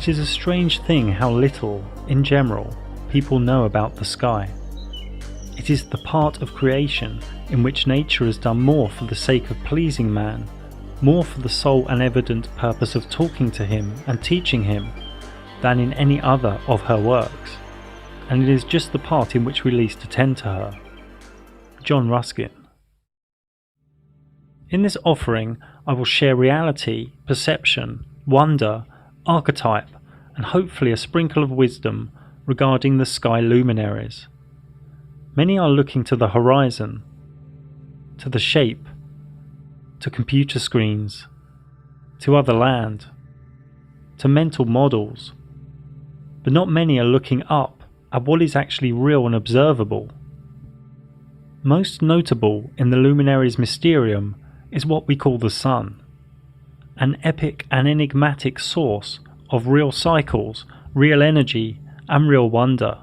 It is a strange thing how little, in general, people know about the sky. It is the part of creation in which nature has done more for the sake of pleasing man, more for the sole and evident purpose of talking to him and teaching him, than in any other of her works, and it is just the part in which we least attend to her. John Ruskin. In this offering, I will share reality, perception, wonder, archetype, and hopefully a sprinkle of wisdom regarding the sky luminaries. Many are looking to the horizon, to the shape, to computer screens, to other land, to mental models, but not many are looking up at what is actually real and observable. Most notable in the Luminaries' Mysterium is what we call the sun, an epic and enigmatic source of real cycles, real energy, and real wonder.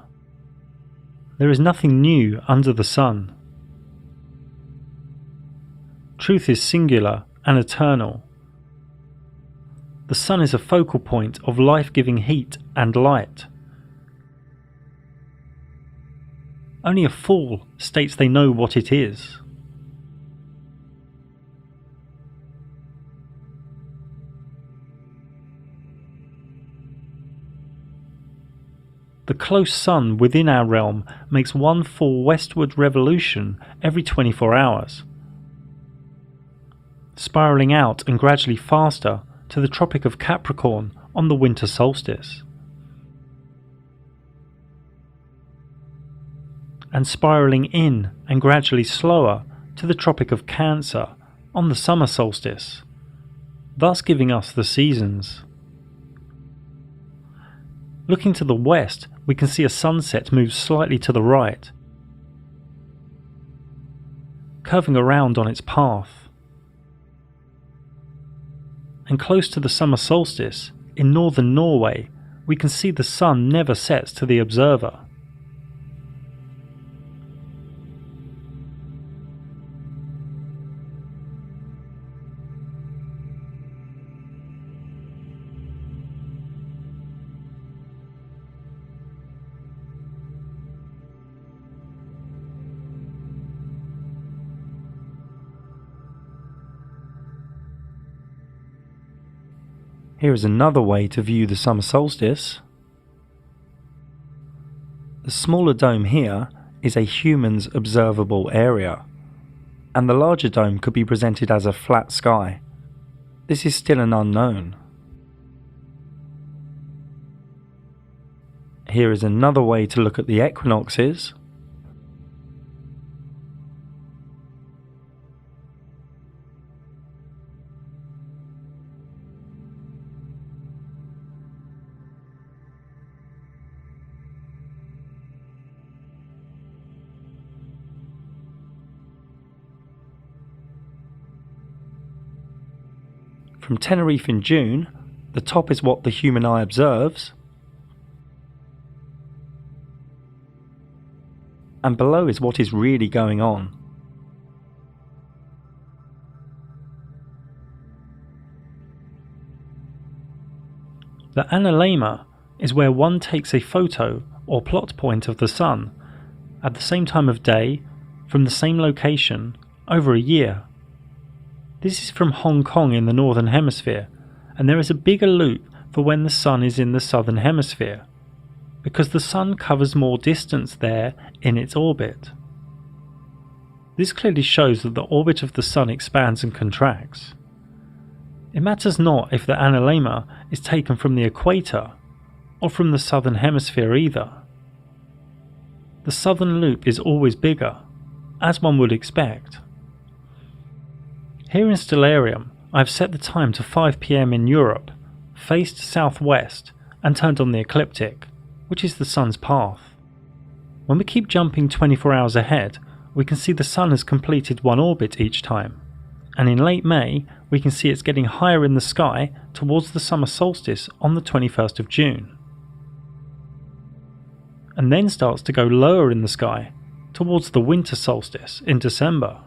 There is nothing new under the sun. Truth is singular and eternal. The sun is a focal point of life-giving heat and light. Only a fool states they know what it is. The close sun within our realm makes one full westward revolution every 24 hours, spiralling out and gradually faster to the Tropic of Capricorn on the winter solstice, and spiralling in and gradually slower to the Tropic of Cancer on the summer solstice, thus giving us the seasons. Looking to the west, we can see a sunset move slightly to the right, curving around on its path. And close to the summer solstice, in northern Norway, we can see the sun never sets to the observer. Here is another way to view the summer solstice. The smaller dome here is a human's observable area, and the larger dome could be presented as a flat sky. This is still an unknown. Here is another way to look at the equinoxes. From Tenerife in June, the top is what the human eye observes, and below is what is really going on. The analemma is where one takes a photo or plot point of the sun at the same time of day, from the same location, over a year. This is from Hong Kong in the Northern Hemisphere, and there is a bigger loop for when the sun is in the Southern Hemisphere, because the sun covers more distance there in its orbit. This clearly shows that the orbit of the sun expands and contracts. It matters not if the analemma is taken from the equator or from the Southern Hemisphere either. The southern loop is always bigger, as one would expect. Here in Stellarium, I have set the time to 5 PM in Europe, faced southwest, and turned on the ecliptic, which is the sun's path. When we keep jumping 24 hours ahead, we can see the sun has completed one orbit each time, and in late May we can see it's getting higher in the sky towards the summer solstice on the 21st of June, and then starts to go lower in the sky towards the winter solstice in December.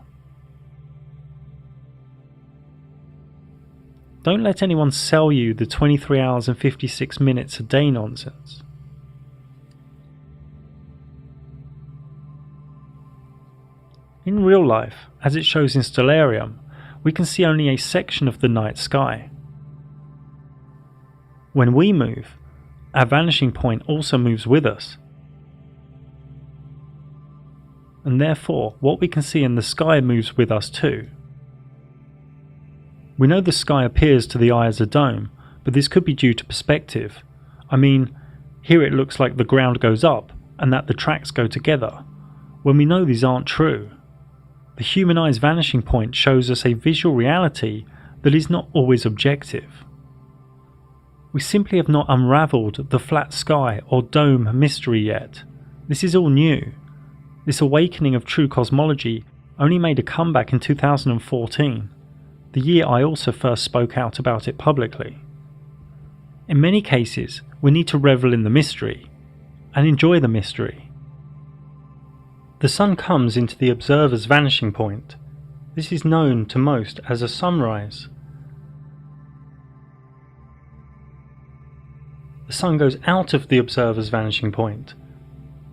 Don't let anyone sell you the 23 hours and 56 minutes a day nonsense. In real life, as it shows in Stellarium, we can see only a section of the night sky. When we move, our vanishing point also moves with us. And therefore, what we can see in the sky moves with us too. We know the sky appears to the eye as a dome, but this could be due to perspective. I mean, here it looks like the ground goes up and that the tracks go together, when we know these aren't true. The human eye's vanishing point shows us a visual reality that is not always objective. We simply have not unravelled the flat sky or dome mystery yet. This is all new. This awakening of true cosmology only made a comeback in 2014, the year I also first spoke out about it publicly. In many cases, we need to revel in the mystery and enjoy the mystery. The sun comes into the observer's vanishing point. This is known to most as a sunrise. The sun goes out of the observer's vanishing point.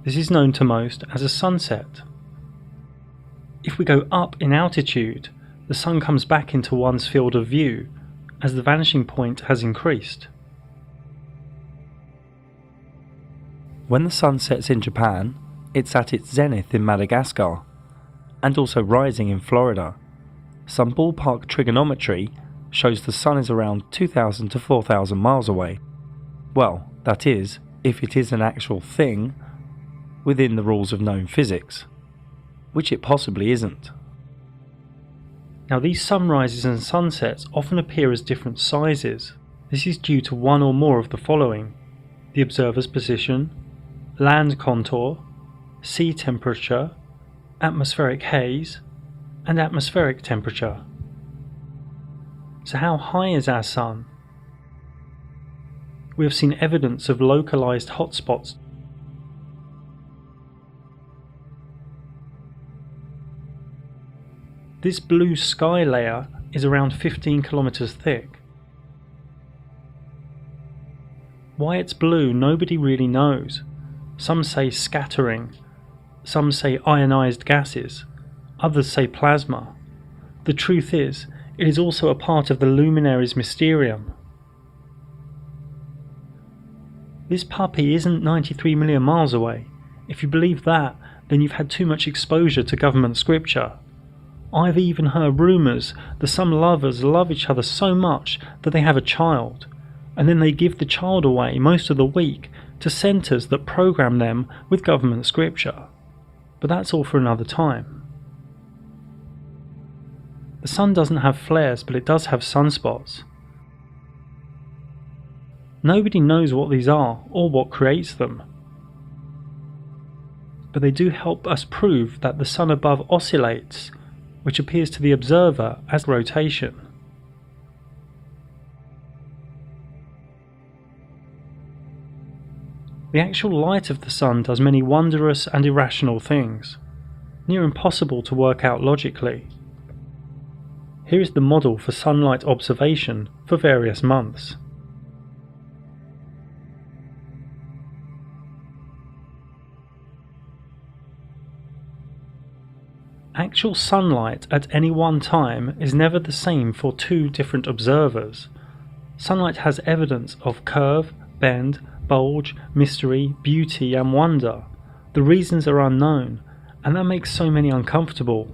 This is known to most as a sunset. If we go up in altitude, the sun comes back into one's field of view as the vanishing point has increased. When the sun sets in Japan, it's at its zenith in Madagascar, and also rising in Florida. Some ballpark trigonometry shows the sun is around 2,000 to 4,000 miles away. Well, that is, if it is an actual thing within the rules of known physics, which it possibly isn't. Now, these sunrises and sunsets often appear as different sizes. This is due to one or more of the following: the observer's position, land contour, sea temperature, atmospheric haze, and atmospheric temperature. So how high is our sun? We have seen evidence of localized hotspots. This blue sky layer is around 15 kilometers thick. Why it's blue, nobody really knows. Some say scattering, some say ionized gases, others say plasma. The truth is, it is also a part of the Luminaries Mysterium. This puppy isn't 93 million miles away. If you believe that, then you've had too much exposure to government scripture. I've even heard rumours that some lovers love each other so much that they have a child, and then they give the child away most of the week to centres that program them with government scripture. But that's all for another time. The sun doesn't have flares, but it does have sunspots. Nobody knows what these are or what creates them, but they do help us prove that the sun above oscillates, which appears to the observer as rotation. The actual light of the sun does many wondrous and irrational things, near impossible to work out logically. Here is the model for sunlight observation for various months. Actual sunlight at any one time is never the same for two different observers. Sunlight has evidence of curve, bend, bulge, mystery, beauty and wonder. The reasons are unknown, and that makes so many uncomfortable.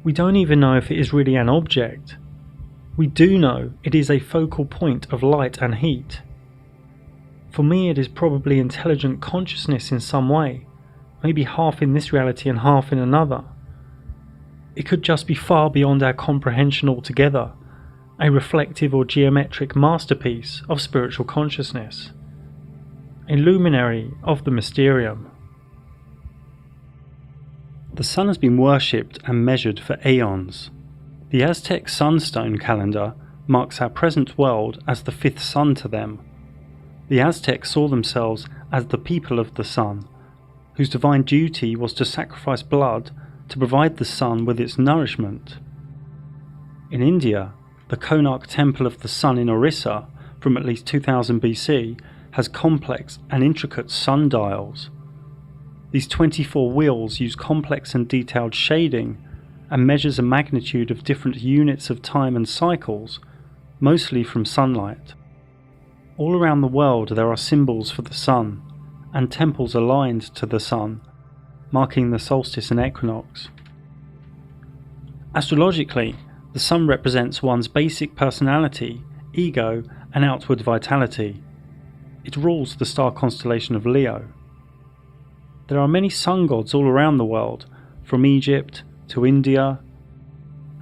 We don't even know if it is really an object. We do know it is a focal point of light and heat. For me, it is probably intelligent consciousness in some way, maybe half in this reality and half in another. It could just be far beyond our comprehension altogether, a reflective or geometric masterpiece of spiritual consciousness, a luminary of the Mysterium. The sun has been worshipped and measured for aeons. The Aztec sunstone calendar marks our present world as the fifth sun to them. The Aztecs saw themselves as the people of the sun, whose divine duty was to sacrifice blood to provide the sun with its nourishment. In India, the Konark Temple of the Sun in Orissa, from at least 2000 BC, has complex and intricate sundials. These 24 wheels use complex and detailed shading and measures a magnitude of different units of time and cycles, mostly from sunlight. All around the world there are symbols for the sun, and temples aligned to the sun, marking the solstice and equinox. Astrologically, the sun represents one's basic personality, ego, and outward vitality. It rules the star constellation of Leo. There are many sun gods all around the world, from Egypt to India,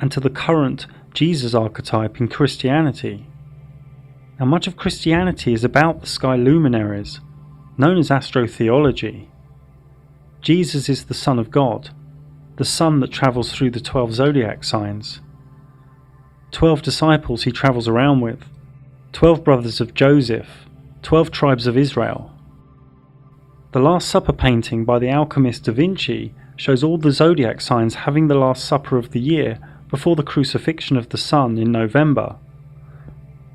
and to the current Jesus archetype in Christianity. Now, much of Christianity is about the sky luminaries, known as astrotheology. Jesus is the Son of God, the sun that travels through the 12 zodiac signs. 12 disciples he travels around with, 12 brothers of Joseph, 12 tribes of Israel. The Last Supper painting by the alchemist Da Vinci shows all the zodiac signs having the Last Supper of the year before the crucifixion of the sun in November,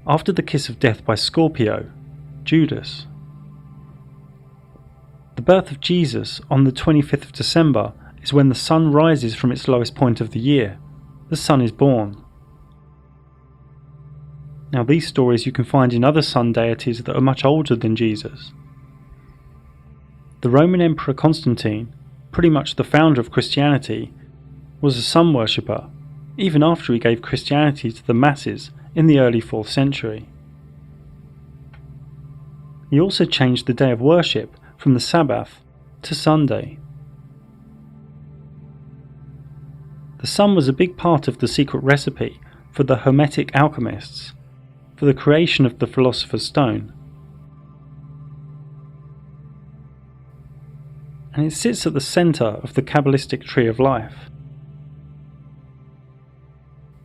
after the kiss of death by Scorpio, Judas. The birth of Jesus on the 25th of December is when the sun rises from its lowest point of the year. The sun is born. Now, these stories you can find in other sun deities that are much older than Jesus. The Roman Emperor Constantine, pretty much the founder of Christianity, was a sun worshipper, even after he gave Christianity to the masses in the early 4th century. He also changed the day of worship from the Sabbath to Sunday. The sun was a big part of the secret recipe for the Hermetic alchemists, for the creation of the Philosopher's Stone. And it sits at the centre of the Kabbalistic tree of life.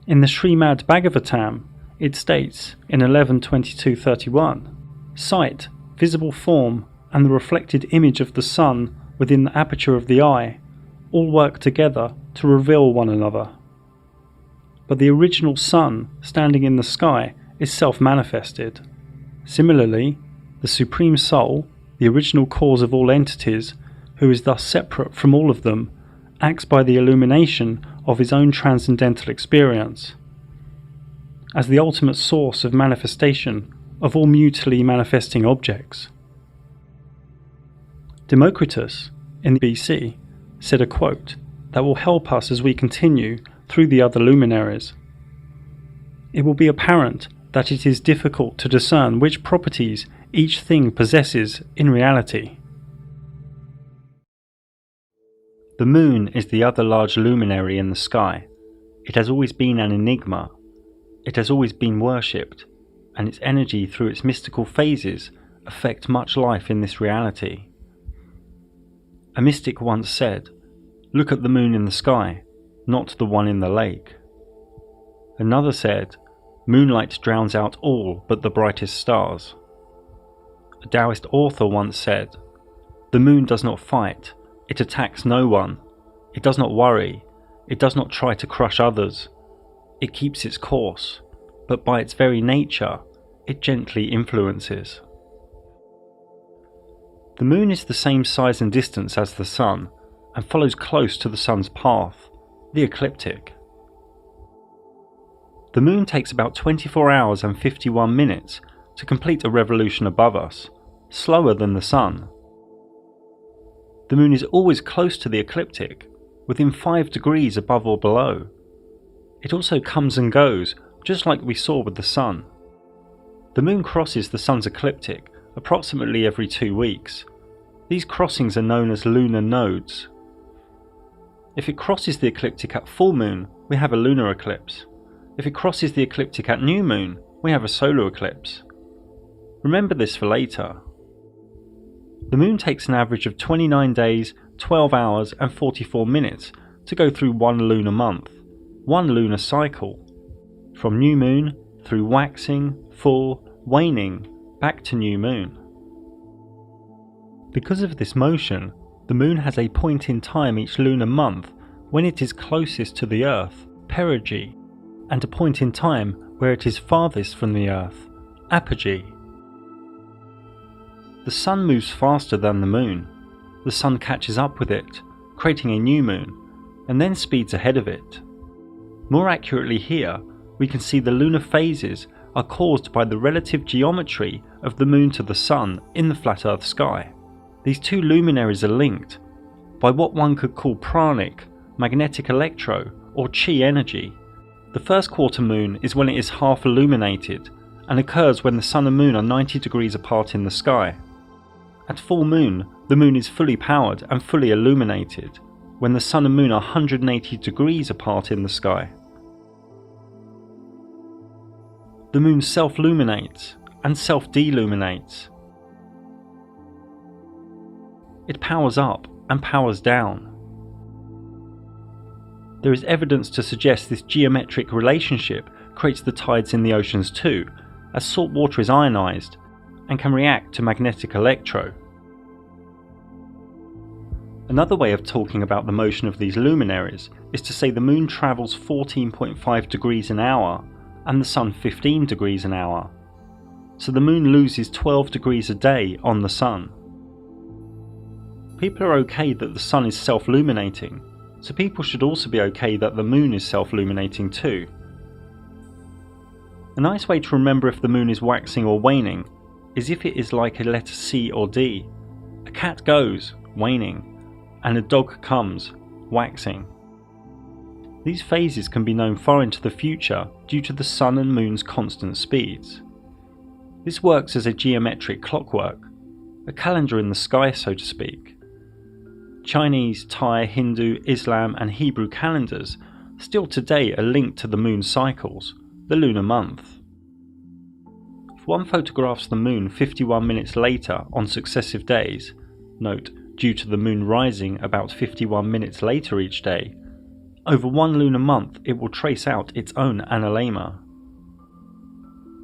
In the Srimad Bhagavatam, it states in 11.22.31, sight, visible form, and the reflected image of the sun within the aperture of the eye all work together to reveal one another. But the original sun standing in the sky is self-manifested. Similarly, the Supreme Soul, the original cause of all entities, who is thus separate from all of them, acts by the illumination of his own transcendental experience. As the ultimate source of manifestation of all mutually manifesting objects. Democritus, in BC, said a quote that will help us as we continue through the other luminaries. It will be apparent that it is difficult to discern which properties each thing possesses in reality. The moon is the other large luminary in the sky. It has always been an enigma. It has always been worshipped, and its energy through its mystical phases affect much life in this reality. A mystic once said, "Look at the moon in the sky, not the one in the lake." Another said, "Moonlight drowns out all but the brightest stars." A Taoist author once said, "The moon does not fight, it attacks no one, it does not worry, it does not try to crush others, it keeps its course, but by its very nature, it gently influences." The moon is the same size and distance as the sun, and follows close to the sun's path, the ecliptic. The moon takes about 24 hours and 51 minutes to complete a revolution above us, slower than the sun. The moon is always close to the ecliptic, within 5 degrees above or below. It also comes and goes, just like we saw with the sun. The moon crosses the sun's ecliptic approximately every 2 weeks. These crossings are known as lunar nodes. If it crosses the ecliptic at full moon, we have a lunar eclipse. If it crosses the ecliptic at new moon, we have a solar eclipse. Remember this for later. The moon takes an average of 29 days, 12 hours and 44 minutes to go through one lunar month, one lunar cycle, from new moon through waxing, full, waning, back to new moon. Because of this motion, the moon has a point in time each lunar month when it is closest to the Earth, perigee, and a point in time where it is farthest from the Earth, apogee. The Sun moves faster than the moon. The Sun catches up with it, creating a new moon, and then speeds ahead of it. More accurately here, we can see the lunar phases are caused by the relative geometry of the moon to the Sun in the flat Earth sky. These two luminaries are linked by what one could call pranic, magnetic electro, or chi energy. The first quarter moon is when it is half illuminated and occurs when the Sun and Moon are 90 degrees apart in the sky. At full moon, the moon is fully powered and fully illuminated when the Sun and Moon are 180 degrees apart in the sky. The moon self-luminates and self-deluminates. It powers up and powers down. There is evidence to suggest this geometric relationship creates the tides in the oceans too, as salt water is ionized and can react to magnetic electro. Another way of talking about the motion of these luminaries is to say the moon travels 14.5 degrees an hour and the Sun 15 degrees an hour. So the moon loses 12 degrees a day on the Sun. People are okay that the Sun is self-luminating, so people should also be okay that the moon is self-luminating too. A nice way to remember if the moon is waxing or waning is if it is like a letter C or D. A cat goes, waning, and a dog comes, waxing. These phases can be known far into the future due to the Sun and Moon's constant speeds. This works as a geometric clockwork, a calendar in the sky so to speak. Chinese, Thai, Hindu, Islam and Hebrew calendars still today are linked to the moon cycles, the lunar month. If one photographs the moon 51 minutes later on successive days, note due to the moon rising about 51 minutes later each day, over one lunar month it will trace out its own analemma.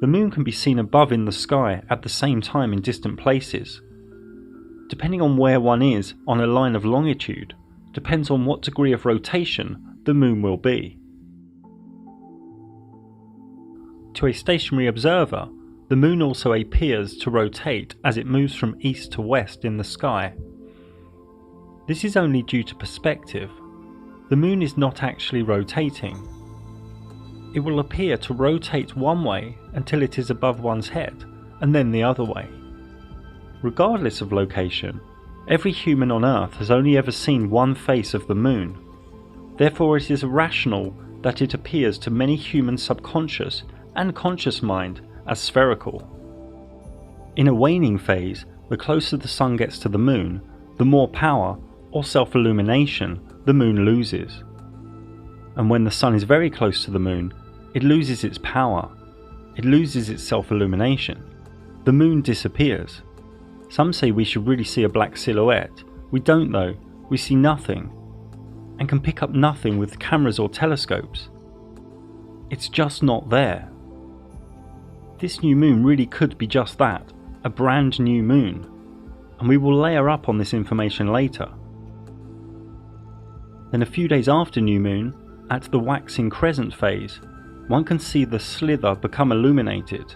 The moon can be seen above in the sky at the same time in distant places. Depending on where one is on a line of longitude, depends on what degree of rotation the moon will be. To a stationary observer, the moon also appears to rotate as it moves from east to west in the sky. This is only due to perspective. The moon is not actually rotating. It will appear to rotate one way until it is above one's head, and then the other way. Regardless of location, every human on Earth has only ever seen one face of the moon. Therefore it is rational that it appears to many human subconscious and conscious mind as spherical. In a waning phase, the closer the Sun gets to the moon, the more power, or self-illumination, the moon loses. And when the Sun is very close to the moon, it loses its power, it loses its self-illumination. The moon disappears. Some say we should really see a black silhouette. We don't though, we see nothing, and can pick up nothing with cameras or telescopes. It's just not there. This new moon really could be just that, a brand new moon, and we will layer up on this information later. Then a few days after new moon, at the waxing crescent phase, one can see the slither become illuminated,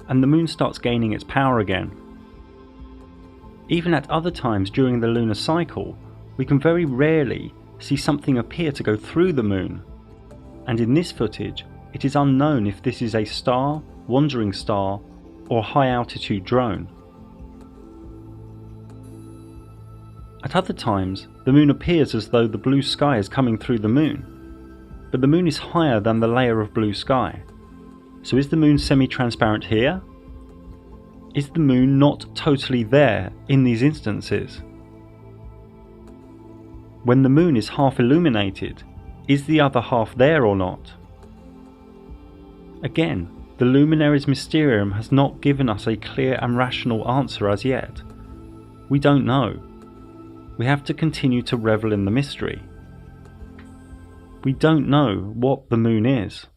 and the moon starts gaining its power again. Even at other times during the lunar cycle, we can very rarely see something appear to go through the moon, and in this footage it is unknown if this is a star, wandering star, or high altitude drone. At other times, the moon appears as though the blue sky is coming through the moon, but the moon is higher than the layer of blue sky. So is the moon semi-transparent here? Is the moon not totally there in these instances? When the moon is half illuminated, is the other half there or not? Again, the Luminaries Mysterium has not given us a clear and rational answer as yet. We don't know. We have to continue to revel in the mystery. We don't know what the moon is.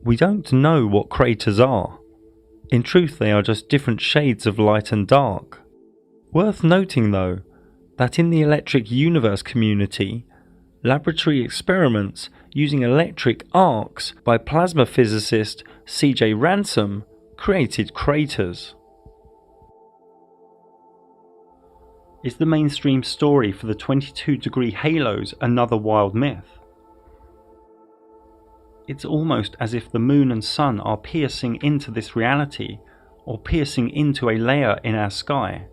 We don't know what craters are. In truth, they are just different shades of light and dark. Worth noting though, that in the electric universe community, laboratory experiments using electric arcs by plasma physicist C.J. Ransom created craters. Is the mainstream story for the 22-degree halos another wild myth? It's almost as if the moon and sun are piercing into this reality, or piercing into a layer in our sky.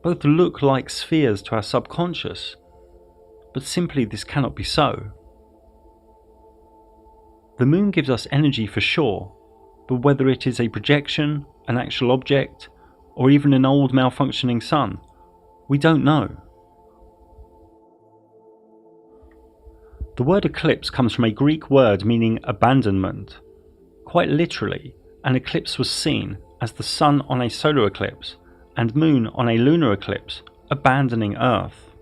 Both look like spheres to our subconscious, but simply this cannot be so. The moon gives us energy for sure, but whether it is a projection, an actual object, or even an old malfunctioning sun, we don't know. The word eclipse comes from a Greek word meaning abandonment. Quite literally, an eclipse was seen as the sun on a solar eclipse and moon on a lunar eclipse abandoning Earth.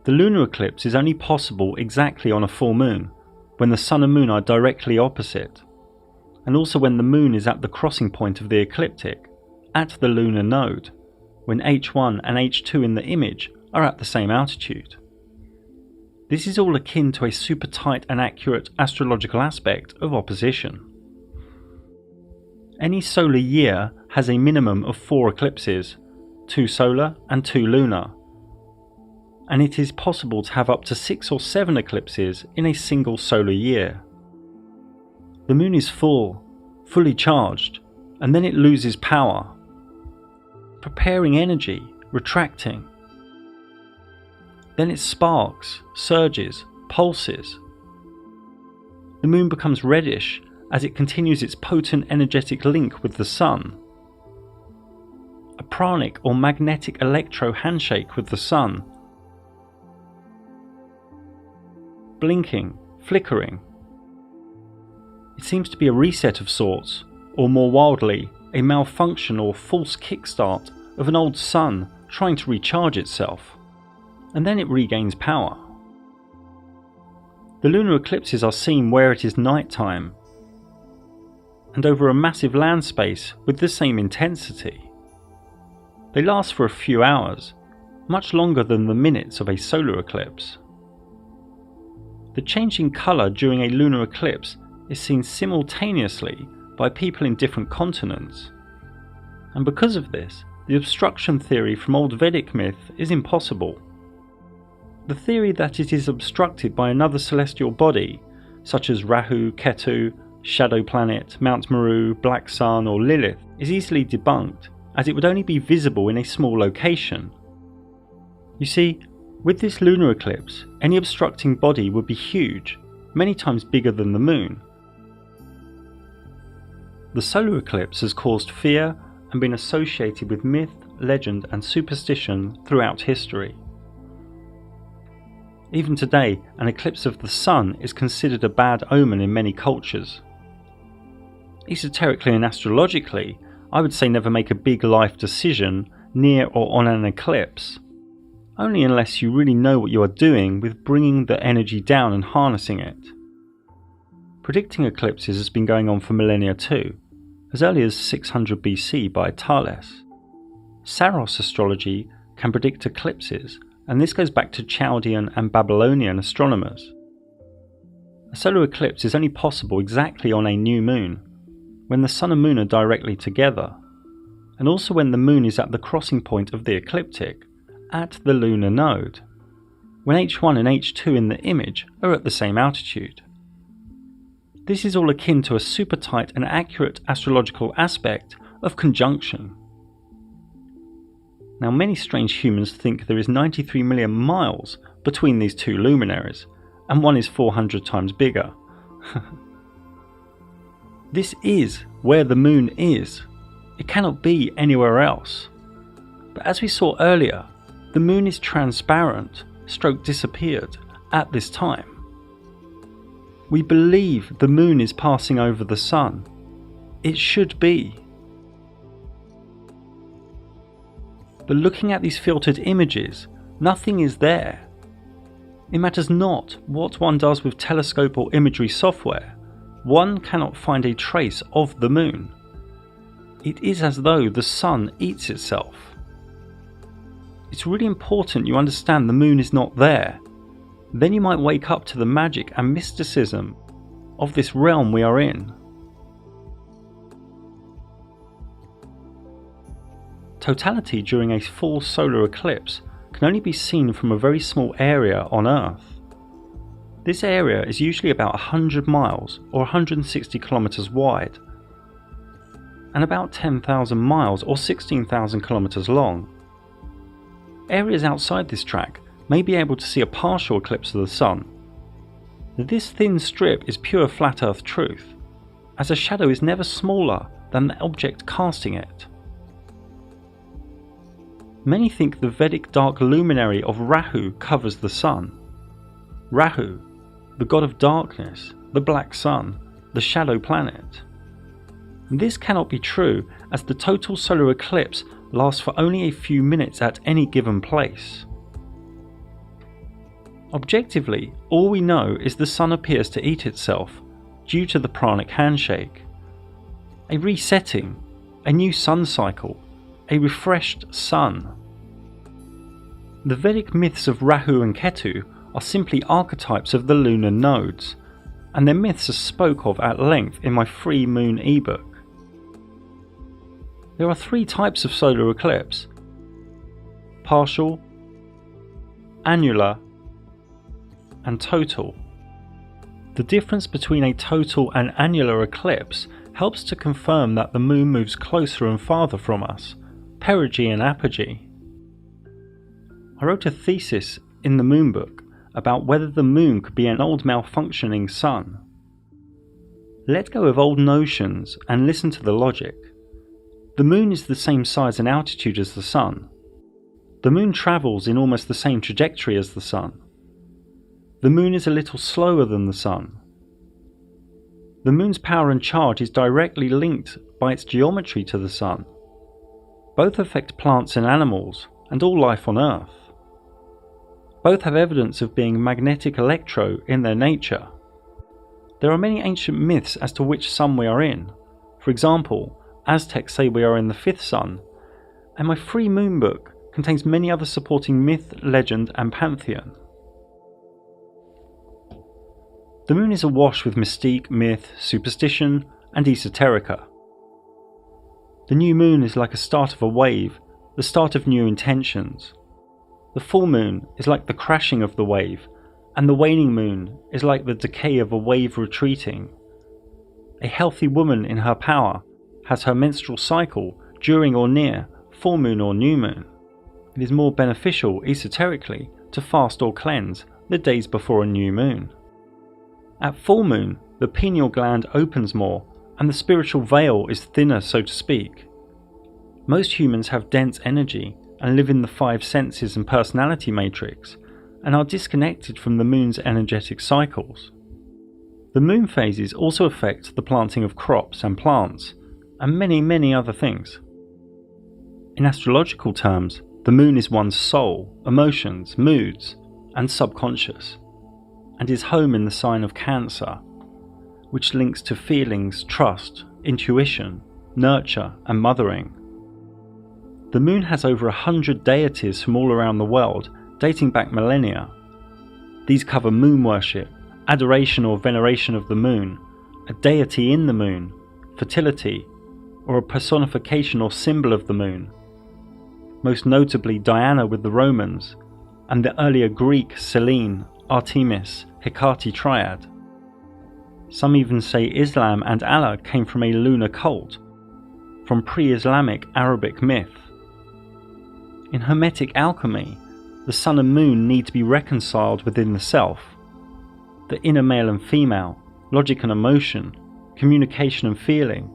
The lunar eclipse is only possible exactly on a full moon, when the sun and moon are directly opposite, and also when the moon is at the crossing point of the ecliptic, at the lunar node, when H1 and H2 in the image are at the same altitude. This is all akin to a super tight and accurate astrological aspect of opposition. Any solar year has a minimum of 4 eclipses, 2 solar and 2 lunar, and it is possible to have up to 6 or 7 eclipses in a single solar year. The moon is full, fully charged, and then it loses power, preparing energy, retracting. Then it sparks, surges, pulses. The moon becomes reddish as it continues its potent energetic link with the sun. A pranic or magnetic electro handshake with the sun. Blinking, flickering. It seems to be a reset of sorts, or more wildly, a malfunction or false kickstart of an old sun trying to recharge itself, and then it regains power. The lunar eclipses are seen where it is night time, and over a massive land space with the same intensity. They last for a few hours, much longer than the minutes of a solar eclipse. The change in colour during a lunar eclipse is seen simultaneously by people in different continents, and because of this, the obstruction theory from old Vedic myth is impossible. The theory that it is obstructed by another celestial body, such as Rahu, Ketu, Shadow Planet, Mount Meru, Black Sun or Lilith, is easily debunked, as it would only be visible in a small location. You see, with this lunar eclipse, any obstructing body would be huge, many times bigger than the moon. The solar eclipse has caused fear and been associated with myth, legend and superstition throughout history. Even today, an eclipse of the sun is considered a bad omen in many cultures. Esoterically and astrologically, I would say never make a big life decision near or on an eclipse, only unless you really know what you are doing with bringing the energy down and harnessing it. Predicting eclipses has been going on for millennia too, as early as 600 BC by Thales. Saros astrology can predict eclipses, and this goes back to Chaldean and Babylonian astronomers. A solar eclipse is only possible exactly on a new moon, when the sun and moon are directly together, and also when the moon is at the crossing point of the ecliptic, at the lunar node, when H1 and H2 in the image are at the same altitude. This is all akin to a super tight and accurate astrological aspect of conjunction. Now, many strange humans think there is 93 million miles between these two luminaries, and one is 400 times bigger. This is where the moon is. It cannot be anywhere else. But as we saw earlier, the moon is transparent, stroke disappeared, at this time. We believe the moon is passing over the sun. It should be. But looking at these filtered images, nothing is there. It matters not what one does with telescope or imagery software, one cannot find a trace of the moon. It is as though the sun eats itself. It's really important you understand the moon is not there. Then you might wake up to the magic and mysticism of this realm we are in. Totality during a full solar eclipse can only be seen from a very small area on Earth. This area is usually about 100 miles or 160 kilometers wide, and about 10,000 miles or 16,000 kilometers long. Areas outside this track may be able to see a partial eclipse of the sun. This thin strip is pure flat Earth truth, as a shadow is never smaller than the object casting it. Many think the Vedic dark luminary of Rahu covers the sun. Rahu, the god of darkness, the black sun, the shadow planet. This cannot be true, as the total solar eclipse lasts for only a few minutes at any given place. Objectively, all we know is the sun appears to eat itself due to the pranic handshake. A resetting, a new sun cycle, a refreshed sun. The Vedic myths of Rahu and Ketu are simply archetypes of the lunar nodes, and their myths are spoke of at length in my free moon ebook. There are three types of solar eclipse: partial, annular, and total. The difference between a total and annular eclipse helps to confirm that the moon moves closer and farther from us, perigee and apogee. I wrote a thesis in the moon book about whether the moon could be an old malfunctioning sun. Let go of old notions and listen to the logic. The moon is the same size and altitude as the sun. The moon travels in almost the same trajectory as the sun. The moon is a little slower than the sun. The moon's power and charge is directly linked by its geometry to the sun. Both affect plants and animals, and all life on Earth. Both have evidence of being magnetic electro in their nature. There are many ancient myths as to which sun we are in. For example, Aztecs say we are in the fifth sun, and my free moon book contains many other supporting myth, legend, and pantheon. The moon is awash with mystique, myth, superstition, and esoterica. The new moon is like a start of a wave, the start of new intentions. The full moon is like the crashing of the wave, and the waning moon is like the decay of a wave retreating. A healthy woman in her power has her menstrual cycle during or near full moon or new moon. It is more beneficial esoterically to fast or cleanse the days before a new moon. At full moon, the pineal gland opens more and the spiritual veil is thinner, so to speak. Most humans have dense energy and live in the five senses and personality matrix, and are disconnected from the moon's energetic cycles. The moon phases also affect the planting of crops and plants, and many other things. In astrological terms, the moon is one's soul, emotions, moods, and subconscious, and is home in the sign of Cancer, which links to feelings, trust, intuition, nurture, and mothering. The moon has over 100 deities from all around the world, dating back millennia. These cover moon worship, adoration or veneration of the moon, a deity in the moon, fertility, or a personification or symbol of the moon. Most notably Diana with the Romans, and the earlier Greek Selene, Artemis, Hecate triad. Some even say Islam and Allah came from a lunar cult, from pre-Islamic Arabic myth. In Hermetic alchemy, the sun and moon need to be reconciled within the self. The inner male and female, logic and emotion, communication and feeling,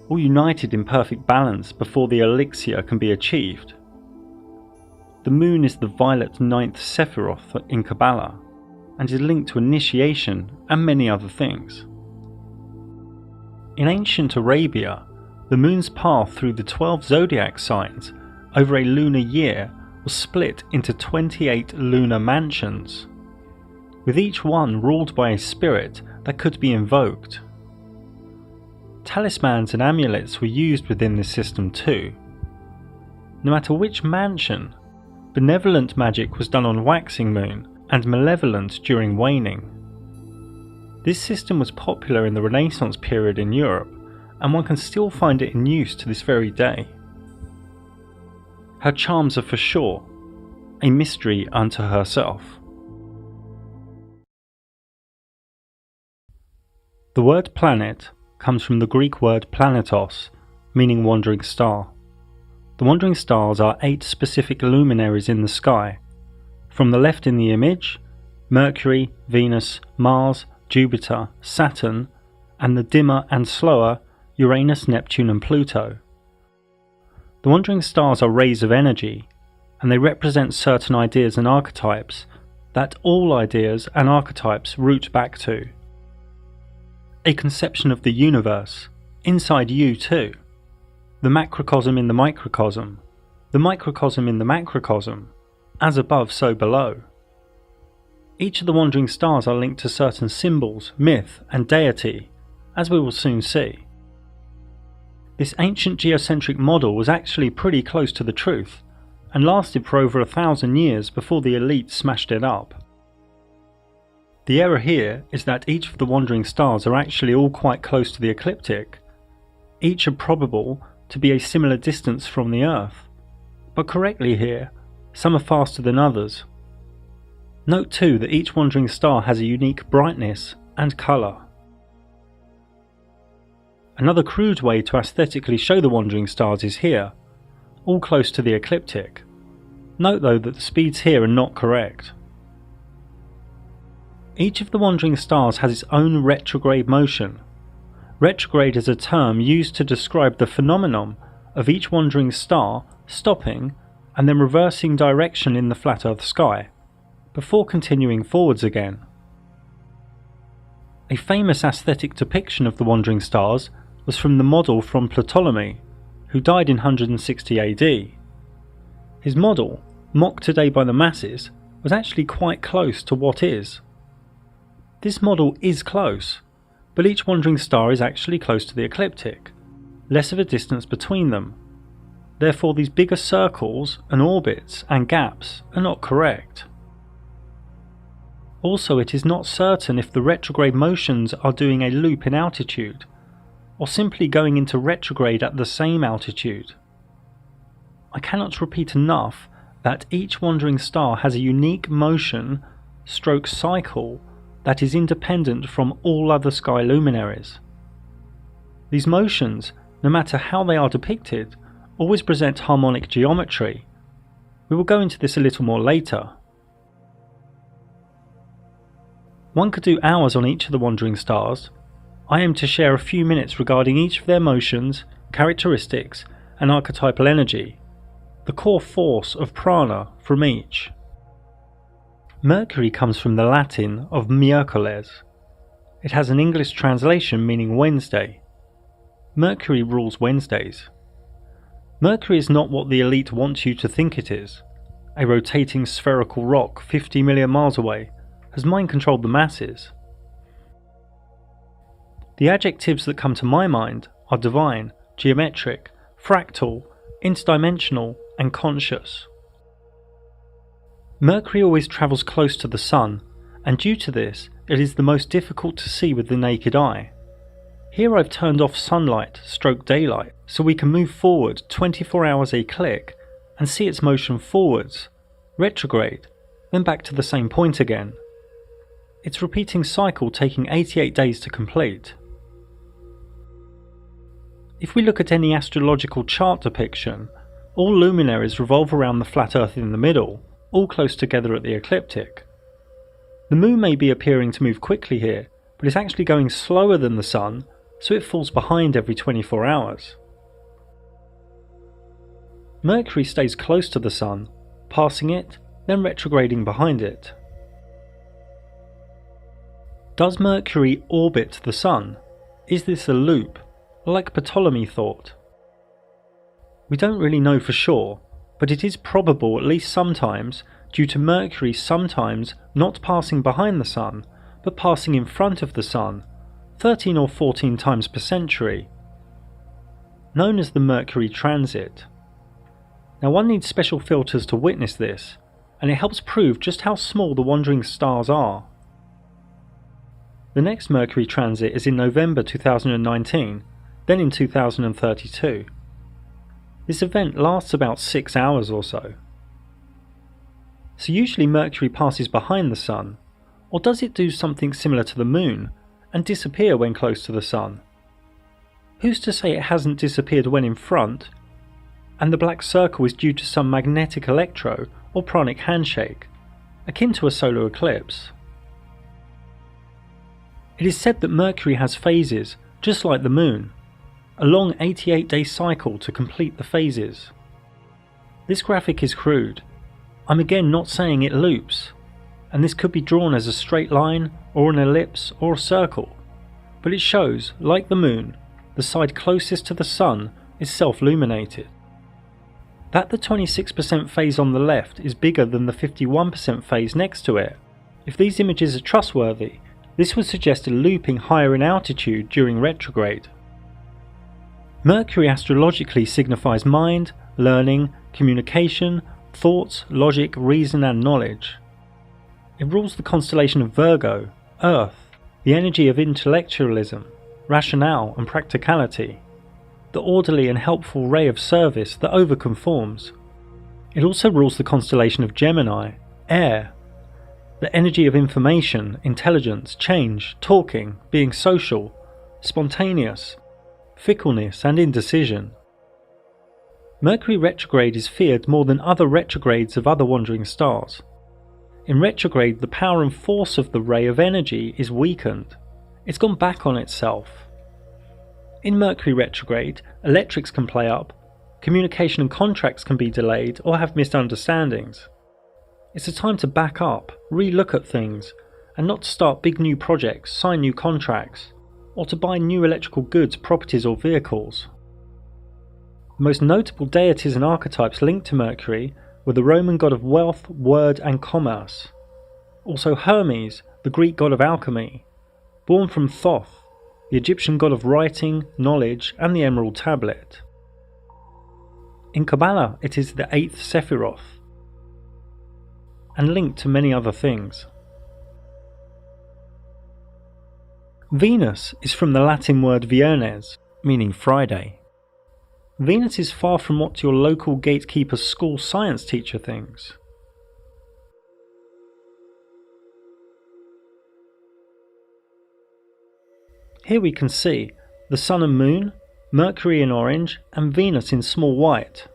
all united in perfect balance before the elixir can be achieved. The moon is the violet ninth Sephiroth in Kabbalah, and is linked to initiation and many other things. In ancient Arabia, the moon's path through the 12 zodiac signs over a lunar year was split into 28 lunar mansions. with each one ruled by a spirit that could be invoked. Talismans and amulets were used within this system too. No matter which mansion, benevolent magic was done on waxing moon and malevolent during waning. This system was popular in the Renaissance period in Europe, and one can still find it in use to this very day. Her charms are for sure a mystery unto herself. The word planet comes from the Greek word planetos, meaning wandering star. The wandering stars are 8 specific luminaries in the sky. From the left in the image, Mercury, Venus, Mars, Jupiter, Saturn, and the dimmer and slower Uranus, Neptune and Pluto. The wandering stars are rays of energy, and they represent certain ideas and archetypes that all ideas and archetypes root back to. A conception of the universe, inside you too. The macrocosm in the microcosm in the macrocosm, as above so below. Each of the wandering stars are linked to certain symbols, myth and deity, as we will soon see. This ancient geocentric model was actually pretty close to the truth, and lasted for over 1,000 years before the elite smashed it up. The error here is that each of the wandering stars are actually all quite close to the ecliptic. Each are probable to be a similar distance from the Earth, but correctly here, some are faster than others. Note too that each wandering star has a unique brightness and colour. Another crude way to aesthetically show the wandering stars is here, all close to the ecliptic. Note though that the speeds here are not correct. Each of the wandering stars has its own retrograde motion. Retrograde is a term used to describe the phenomenon of each wandering star stopping and then reversing direction in the flat Earth sky, before continuing forwards again. A famous aesthetic depiction of the wandering stars was from the model from Ptolemy, who died in 160 AD. His model, mocked today by the masses, was actually quite close to what is. This model is close, but each wandering star is actually close to the ecliptic, less of a distance between them. Therefore these bigger circles and orbits and gaps are not correct. Also, it is not certain if the retrograde motions are doing a loop in altitude, or simply going into retrograde at the same altitude. I cannot repeat enough that each wandering star has a unique motion stroke cycle that is independent from all other sky luminaries. These motions, no matter how they are depicted, always present harmonic geometry. We will go into this a little more later. One could do hours on each of the wandering stars. I aim to share a few minutes regarding each of their motions, characteristics and archetypal energy, the core force of prana from each. Mercury comes from the Latin of miércoles. It has an English translation meaning Wednesday. Mercury rules Wednesdays. Mercury is not what the elite want you to think it is, a rotating spherical rock 50 million miles away, has mind-controlled the masses. The adjectives that come to my mind are divine, geometric, fractal, interdimensional and conscious. Mercury always travels close to the Sun, and due to this it is the most difficult to see with the naked eye. Here I've turned off sunlight stroke daylight so we can move forward 24 hours a click and see its motion forwards, retrograde, then back to the same point again. Its repeating cycle taking 88 days to complete. If we look at any astrological chart depiction, all luminaries revolve around the flat Earth in the middle, all close together at the ecliptic. The Moon may be appearing to move quickly here, but it's actually going slower than the Sun, so it falls behind every 24 hours. Mercury stays close to the Sun, passing it, then retrograding behind it. Does Mercury orbit the Sun? Is this a loop, like Ptolemy thought? We don't really know for sure, but it is probable at least sometimes due to Mercury sometimes not passing behind the Sun, but passing in front of the Sun, 13 or 14 times per century, known as the Mercury transit. Now one needs special filters to witness this, and it helps prove just how small the wandering stars are. The next Mercury transit is in November 2019, then in 2032. This event lasts about 6 hours or so. So usually Mercury passes behind the Sun, or does it do something similar to the Moon and disappear when close to the Sun? Who's to say it hasn't disappeared when in front, and the black circle is due to some magnetic electro or pranic handshake, akin to a solar eclipse? It is said that Mercury has phases, just like the Moon, a long 88-day cycle to complete the phases. This graphic is crude. I'm again not saying it loops, and this could be drawn as a straight line, or an ellipse, or a circle, but it shows, like the Moon, the side closest to the Sun is self-luminated. That the 26% phase on the left is bigger than the 51% phase next to it. If these images are trustworthy, this would suggest a looping higher in altitude during retrograde. Mercury astrologically signifies mind, learning, communication, thoughts, logic, reason and knowledge. It rules the constellation of Virgo, Earth, the energy of intellectualism, rationale and practicality, the orderly and helpful ray of service that overconforms. It also rules the constellation of Gemini, Air, the energy of information, intelligence, change, talking, being social, spontaneous, fickleness and indecision. Mercury retrograde is feared more than other retrogrades of other wandering stars. In retrograde, the power and force of the ray of energy is weakened. It's gone back on itself. In Mercury retrograde, electrics can play up, communication and contracts can be delayed or have misunderstandings. It's a time to back up, re-look at things, and not to start big new projects, sign new contracts, or to buy new electrical goods, properties or vehicles. The most notable deities and archetypes linked to Mercury were the Roman god of wealth, word and commerce. Also Hermes, the Greek god of alchemy, born from Thoth, the Egyptian god of writing, knowledge and the Emerald Tablet. In Kabbalah it is the 8th Sephiroth, and linked to many other things. Venus is from the Latin word viernes, meaning Friday. Venus is far from what your local gatekeeper school science teacher thinks. Here we can see the Sun and Moon, Mercury in orange and Venus in small white.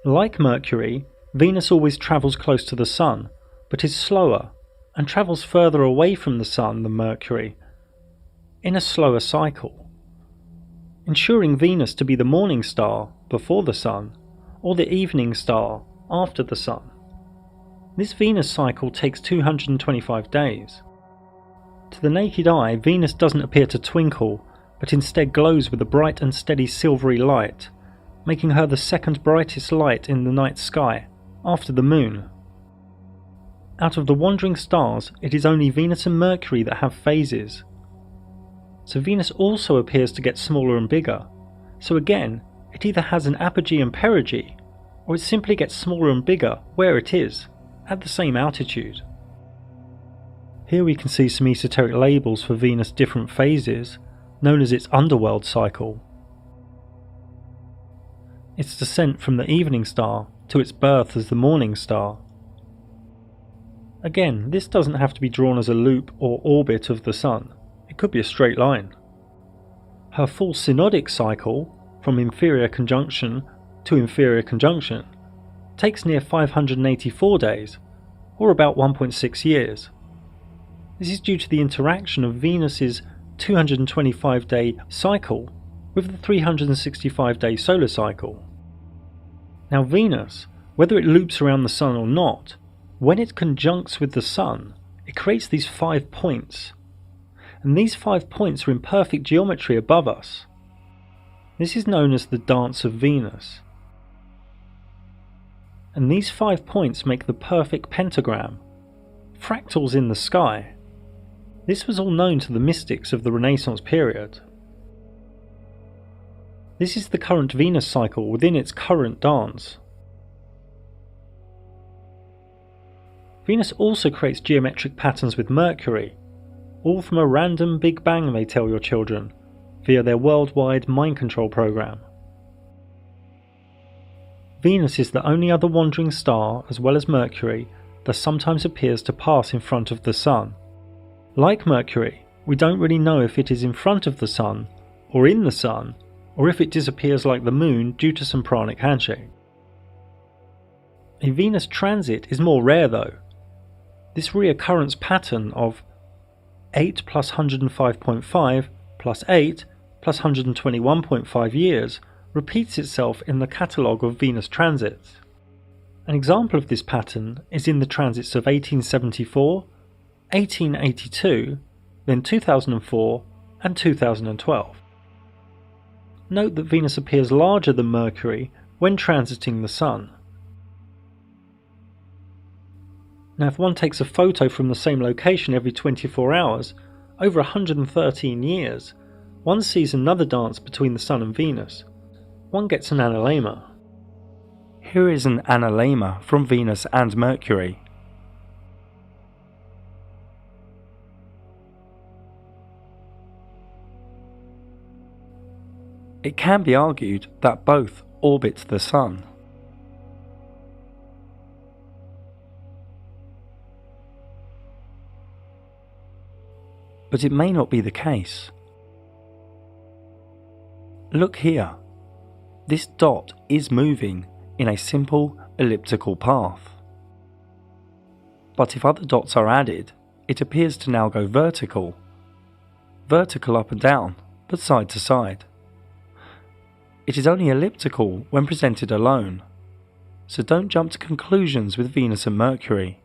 Like Mercury, Venus always travels close to the Sun, but is slower and travels further away from the Sun than Mercury, in a slower cycle, ensuring Venus to be the morning star before the Sun, or the evening star after the Sun. This Venus cycle takes 225 days. To the naked eye, Venus doesn't appear to twinkle, but instead glows with a bright and steady silvery light, making her the second brightest light in the night sky, after the Moon. Out of the wandering stars, it is only Venus and Mercury that have phases. So Venus also appears to get smaller and bigger. So again, it either has an apogee and perigee, or it simply gets smaller and bigger where it is, at the same altitude. Here we can see some esoteric labels for Venus' different phases, known as its underworld cycle. Its descent from the evening star to its birth as the morning star. Again, this doesn't have to be drawn as a loop or orbit of the Sun. It could be a straight line. Her full synodic cycle, from inferior conjunction to inferior conjunction, takes near 584 days, or about 1.6 years. This is due to the interaction of Venus's 225-day cycle with the 365-day solar cycle. Now Venus, whether it loops around the Sun or not, when it conjuncts with the Sun, it creates these 5 points. And these 5 points are in perfect geometry above us. This is known as the dance of Venus. and these 5 points make the perfect pentagram. Fractals in the sky. This was all known to the mystics of the Renaissance period. This is the current Venus cycle within its current dance. Venus also creates geometric patterns with Mercury, all from a random Big Bang, they tell your children, via their worldwide mind control program. Venus is the only other wandering star, as well as Mercury, that sometimes appears to pass in front of the Sun. Like Mercury, we don't really know if it is in front of the Sun, or in the Sun, or if it disappears like the Moon due to some pranic handshake. A Venus transit is more rare though. This reoccurrence pattern of 8 plus 105.5 plus 8 plus 121.5 years repeats itself in the catalogue of Venus transits. An example of this pattern is in the transits of 1874, 1882, then 2004 and 2012. Note that Venus appears larger than Mercury when transiting the Sun. Now if one takes a photo from the same location every 24 hours, over 113 years, one sees another dance between the Sun and Venus. One gets an analemma. Here is an analemma from Venus and Mercury. It can be argued that both orbit the Sun. But it may not be the case. Look here. This dot is moving in a simple elliptical path. But if other dots are added, it appears to now go vertical. Vertical up and down, but side to side. It is only elliptical when presented alone, so don't jump to conclusions with Venus and Mercury.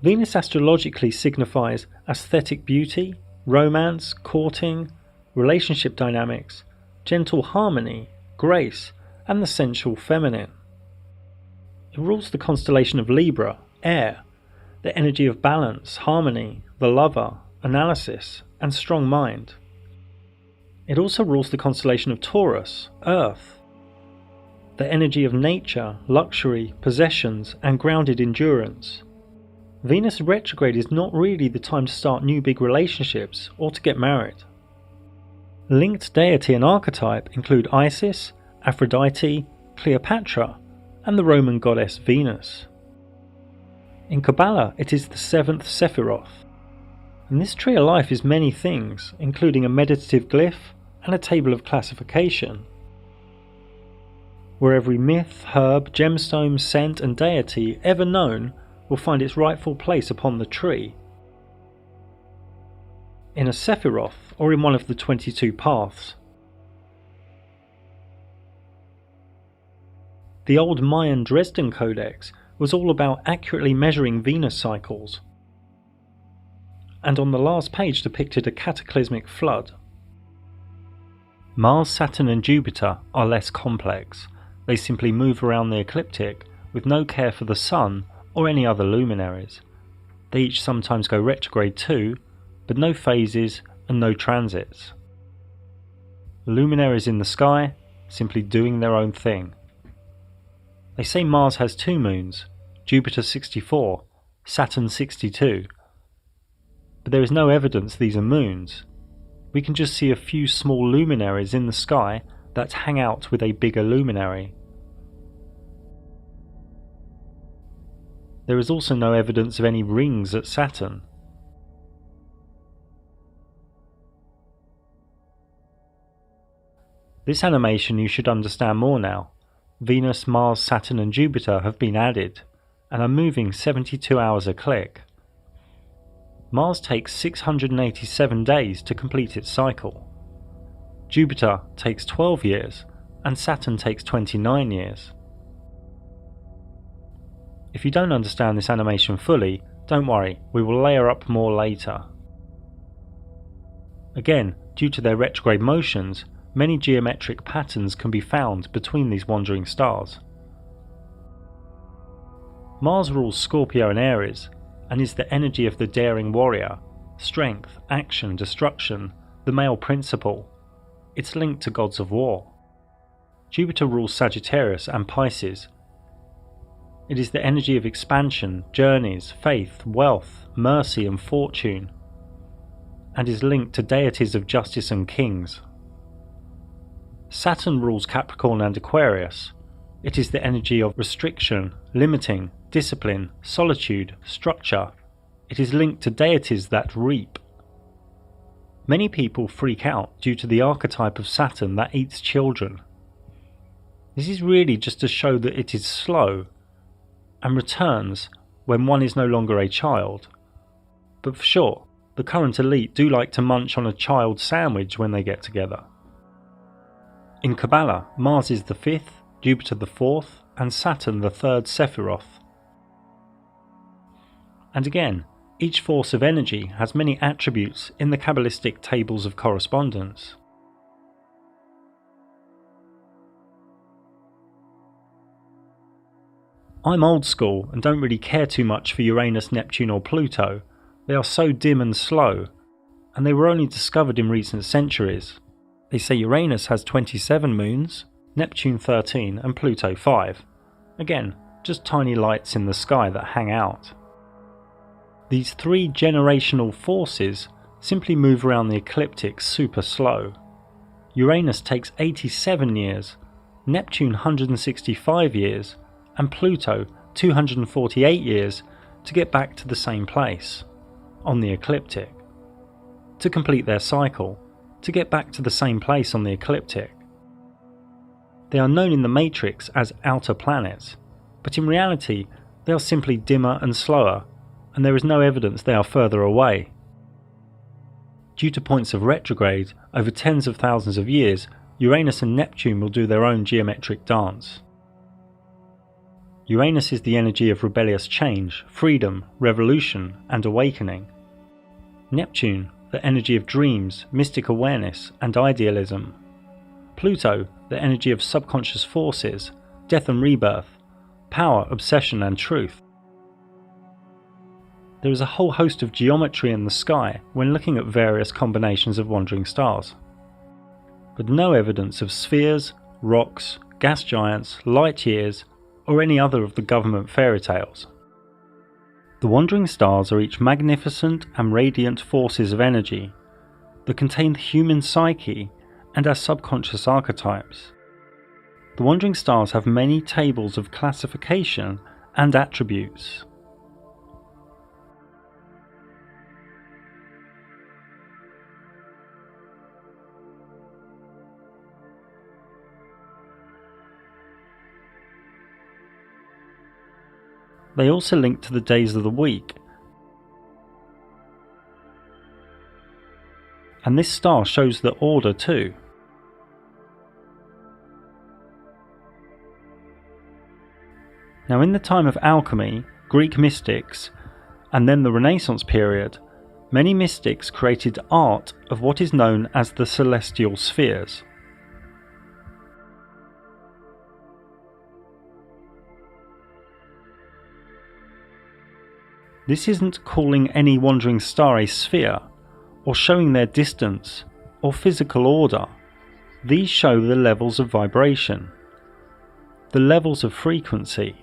Venus astrologically signifies aesthetic beauty, romance, courting, relationship dynamics, gentle harmony, grace, and the sensual feminine. It rules the constellation of Libra, air, the energy of balance, harmony, the lover, analysis, and strong mind. It also rules the constellation of Taurus, earth, the energy of nature, luxury, possessions, and grounded endurance. Venus retrograde is not really the time to start new big relationships or to get married. Linked deity and archetype include Isis, Aphrodite, Cleopatra, and the Roman goddess Venus. In Kabbalah, it is the 7th Sephiroth. And this tree of life is many things, including a meditative glyph and a table of classification, where every myth, herb, gemstone, scent, and deity ever known will find its rightful place upon the tree. In a Sephiroth, or in one of the 22 paths. The old Mayan Dresden Codex was all about accurately measuring Venus cycles, and on the last page depicted a cataclysmic flood. Mars, Saturn and Jupiter are less complex. They simply move around the ecliptic with no care for the Sun or any other luminaries. They each sometimes go retrograde too, but no phases and no transits. Luminaries in the sky, simply doing their own thing. They say Mars has 2 moons, Jupiter 64, Saturn 62. But there is no evidence these are moons. We can just see a few small luminaries in the sky that hang out with a bigger luminary. There is also no evidence of any rings at Saturn. This animation you should understand more now. Venus, Mars, Saturn and Jupiter have been added, and are moving 72 hours a click. Mars takes 687 days to complete its cycle. Jupiter takes 12 years, and Saturn takes 29 years. If you don't understand this animation fully, don't worry, we will layer up more later. Again, due to their retrograde motions, many geometric patterns can be found between these wandering stars. Mars rules Scorpio and Aries, and is the energy of the daring warrior, strength, action, destruction, the male principle. It's linked to gods of war. Jupiter rules Sagittarius and Pisces. It is the energy of expansion, journeys, faith, wealth, mercy and fortune, and is linked to deities of justice and kings. Saturn rules Capricorn and Aquarius. It is the energy of restriction, limiting, discipline, solitude, structure. It is linked to deities that reap. Many people freak out due to the archetype of Saturn that eats children. This is really just to show that it is slow and returns when one is no longer a child. But for sure, the current elite do like to munch on a child sandwich when they get together. In Kabbalah, Mars is the 5th, Jupiter the 4th, and Saturn the 3rd Sephiroth. And again, each force of energy has many attributes in the Kabbalistic tables of correspondence. I'm old school and don't really care too much for Uranus, Neptune or Pluto. They are so dim and slow, and they were only discovered in recent centuries. They say Uranus has 27 moons, Neptune 13 and Pluto 5. Again, just tiny lights in the sky that hang out. These three generational forces simply move around the ecliptic super slow. Uranus takes 87 years, Neptune 165 years, and Pluto 248 years to get back to the same place, on the ecliptic. To complete their cycle, to get back to the same place on the ecliptic. They are known in the matrix as outer planets, but in reality they are simply dimmer and slower, and there is no evidence they are further away. Due to points of retrograde over tens of thousands of years, Uranus and Neptune will do their own geometric dance. Uranus is the energy of rebellious change, freedom, revolution, and awakening. Neptune, the energy of dreams, mystic awareness, and idealism. Pluto, the energy of subconscious forces, death and rebirth, power, obsession, and truth. There is a whole host of geometry in the sky when looking at various combinations of wandering stars, but no evidence of spheres, rocks, gas giants, light years, or any other of the government fairy tales. The wandering stars are each magnificent and radiant forces of energy that contain the human psyche and our subconscious archetypes. The wandering stars have many tables of classification and attributes. They also link to the days of the week, and this star shows the order too. Now, in the time of alchemy, Greek mystics, and then the Renaissance period, many mystics created art of what is known as the celestial spheres. This isn't calling any wandering star a sphere, or showing their distance, or physical order. These show the levels of vibration, the levels of frequency,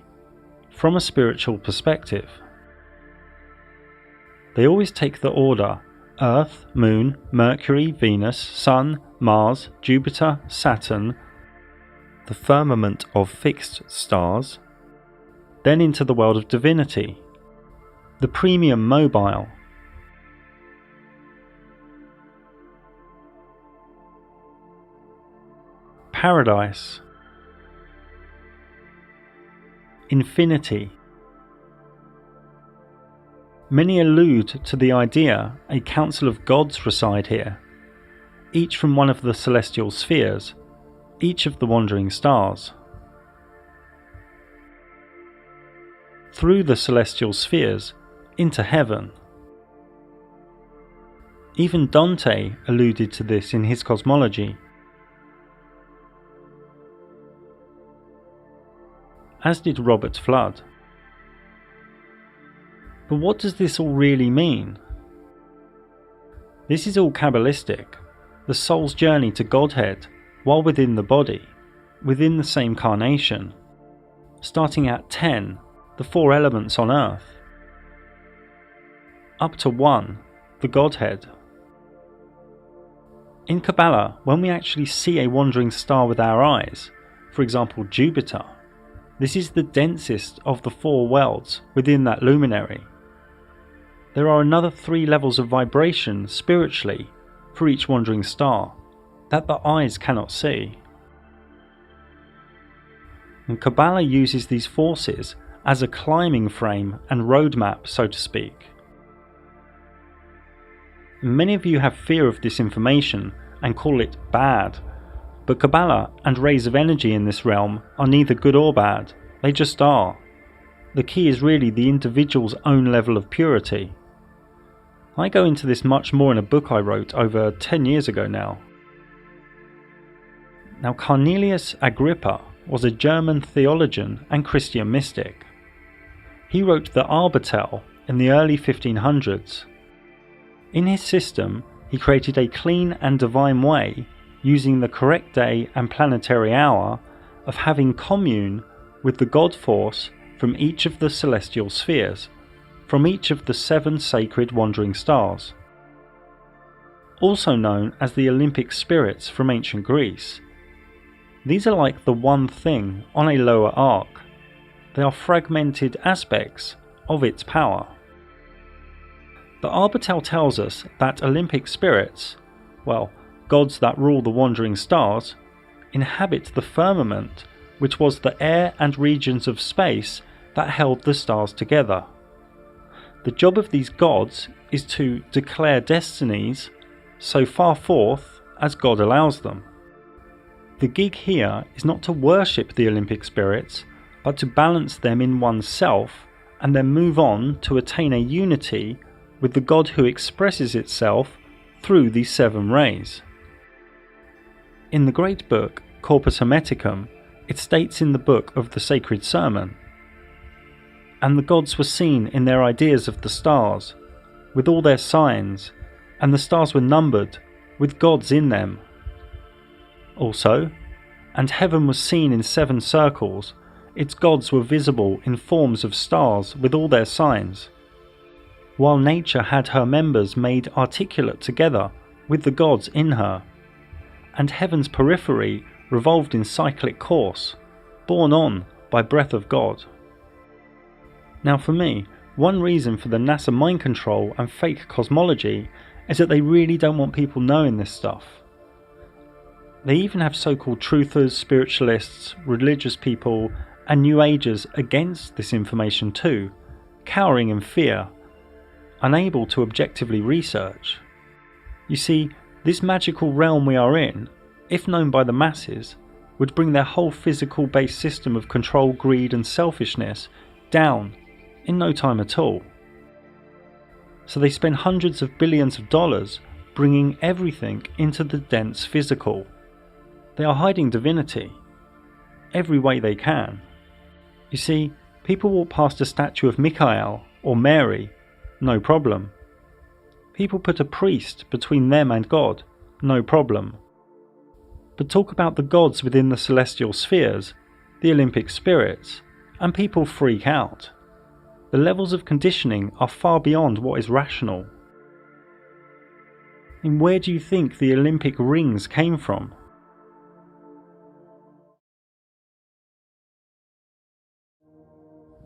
from a spiritual perspective. They always take the order Earth, Moon, Mercury, Venus, Sun, Mars, Jupiter, Saturn, the firmament of fixed stars, then into the world of divinity, the premium mobile, paradise, infinity. Many allude to the idea a council of gods reside here, each from one of the celestial spheres, each of the wandering stars. Through the celestial spheres, into heaven. Even Dante alluded to this in his cosmology. As did Robert Flood. But what does this all really mean? This is all Kabbalistic, the soul's journey to Godhead while within the body, within the same carnation, starting at 10, the 4 elements on earth, up to 1, the Godhead. In Kabbalah, when we actually see a wandering star with our eyes, for example Jupiter, this is the densest of the 4 worlds within that luminary. There are another 3 levels of vibration spiritually for each wandering star that the eyes cannot see. And Kabbalah uses these forces as a climbing frame and roadmap, so to speak. Many of you have fear of this information and call it bad, but Kabbalah and rays of energy in this realm are neither good or bad, they just are. The key is really the individual's own level of purity. I go into this much more in a book I wrote over 10 years ago now. Now, Cornelius Agrippa was a German theologian and Christian mystic. He wrote the Arbitell in the early 1500s. In his system, he created a clean and divine way, using the correct day and planetary hour, of having commune with the God force from each of the celestial spheres, from each of the 7 sacred wandering stars, also known as the Olympic spirits from ancient Greece. These are like the one thing on a lower arc. They are fragmented aspects of its power. The Arbitell tells us that Olympic spirits, well, gods that rule the wandering stars, inhabit the firmament, which was the air and regions of space that held the stars together. The job of these gods is to declare destinies so far forth as God allows them. The gig here is not to worship the Olympic spirits, but to balance them in oneself and then move on to attain a unity with the God who expresses itself through these 7 rays. In the great book Corpus Hermeticum, it states in the book of the Sacred Sermon, "And the gods were seen in their ideas of the stars, with all their signs, and the stars were numbered, with gods in them. Also, and heaven was seen in 7 circles, its gods were visible in forms of stars with all their signs, while nature had her members made articulate together with the gods in her, and heaven's periphery revolved in cyclic course, borne on by breath of God." Now for me, one reason for the NASA mind control and fake cosmology is that they really don't want people knowing this stuff. They even have so-called truthers, spiritualists, religious people and New Agers against this information too, cowering in fear, unable to objectively research. You see, this magical realm we are in, if known by the masses, would bring their whole physical-based system of control, greed and selfishness down in no time at all. So they spend hundreds of billions of dollars bringing everything into the dense physical. They are hiding divinity every way they can. You see, people walk past a statue of Michael or Mary, no problem. People put a priest between them and God, no problem. But talk about the gods within the celestial spheres, the Olympic spirits, and people freak out. The levels of conditioning are far beyond what is rational. And where do you think the Olympic rings came from?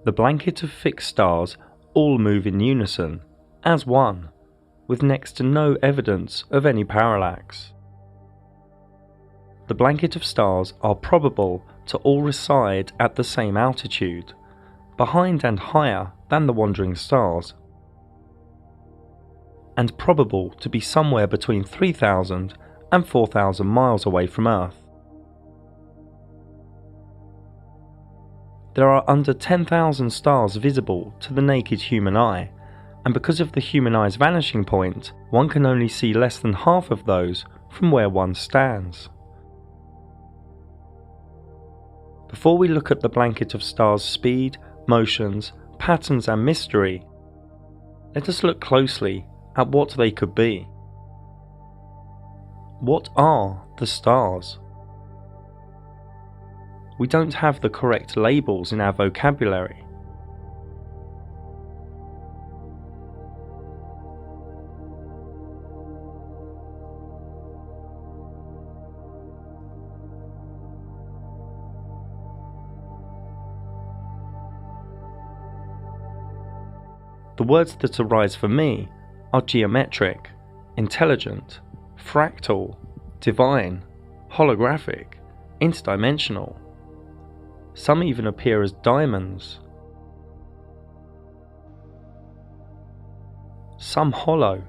The blanket of fixed stars all move in unison, as one, with next to no evidence of any parallax. The blanket of stars are probable to all reside at the same altitude, behind and higher than the wandering stars, and probable to be somewhere between 3,000 and 4,000 miles away from Earth. There are under 10,000 stars visible to the naked human eye, and because of the human eye's vanishing point, one can only see less than half of those from where one stands. Before we look at the blanket of stars' speed, motions, patterns and mystery, Let us look closely at what they could be. What are the stars? We don't have the correct labels in our vocabulary. The words that arise for me are geometric, intelligent, fractal, divine, holographic, interdimensional. Some even appear as diamonds. Some hollow.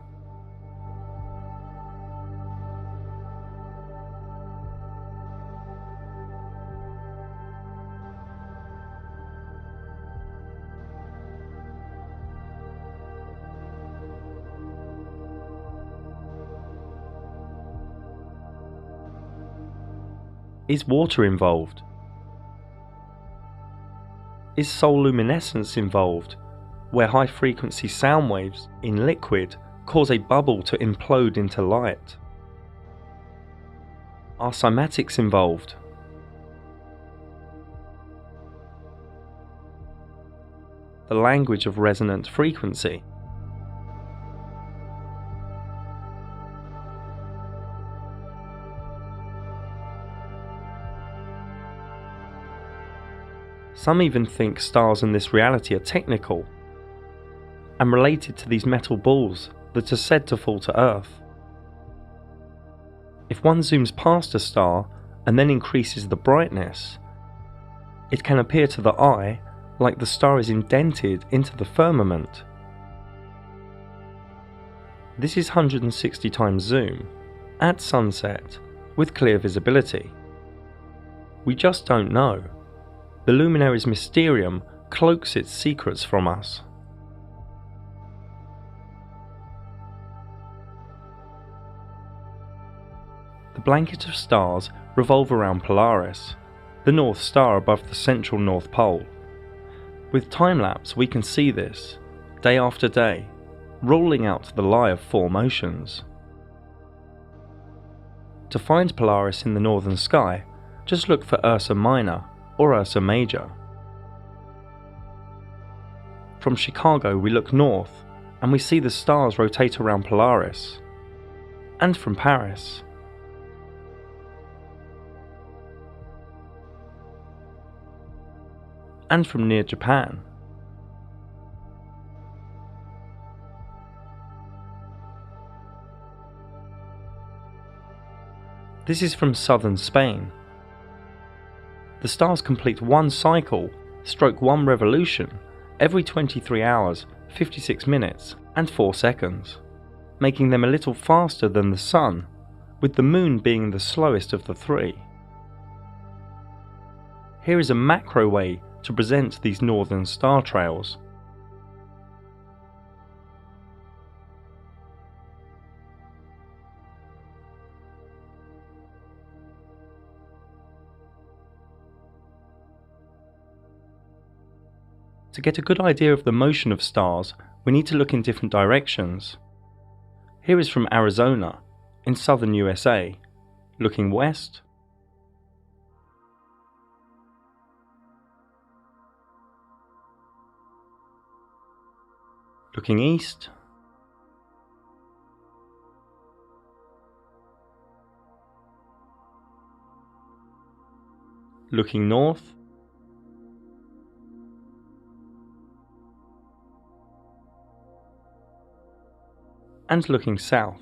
Is water involved? Is luminescence involved, where high-frequency sound waves in liquid cause a bubble to implode into light? Are cymatics involved? The language of resonant frequency? Some even think stars in this reality are technical and related to these metal balls that are said to fall to Earth. If one zooms past a star and then increases the brightness, it can appear to the eye like the star is indented into the firmament. This is 160 times zoom, at sunset, with clear visibility. We just don't know. The Luminaries' Mysterium cloaks its secrets from us. The blanket of stars revolve around Polaris, the North Star above the central North Pole. With time-lapse we can see this, day after day, rolling out the lie of four motions. To find Polaris in the northern sky, just look for Ursa Minor or Ursa Major. From Chicago we look north and we see the stars rotate around Polaris, and from Paris. And from near Japan. This is from southern Spain. The stars complete one cycle, stroke one revolution, every 23 hours, 56 minutes and 4 seconds, making them a little faster than the Sun, with the Moon being the slowest of the three. Here is a macro way to present these northern star trails. To get a good idea of the motion of stars, we need to look in different directions. Here is from Arizona, in southern USA, looking west, looking east, looking north, and looking south.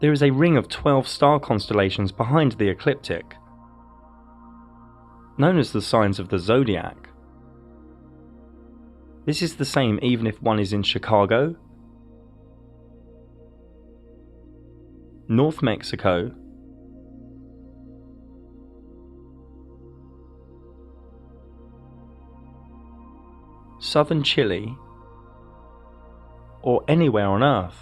There is a ring of 12 star constellations behind the ecliptic, known as the signs of the zodiac. This is the same even if one is in Chicago, North Mexico, southern Chile, or anywhere on Earth.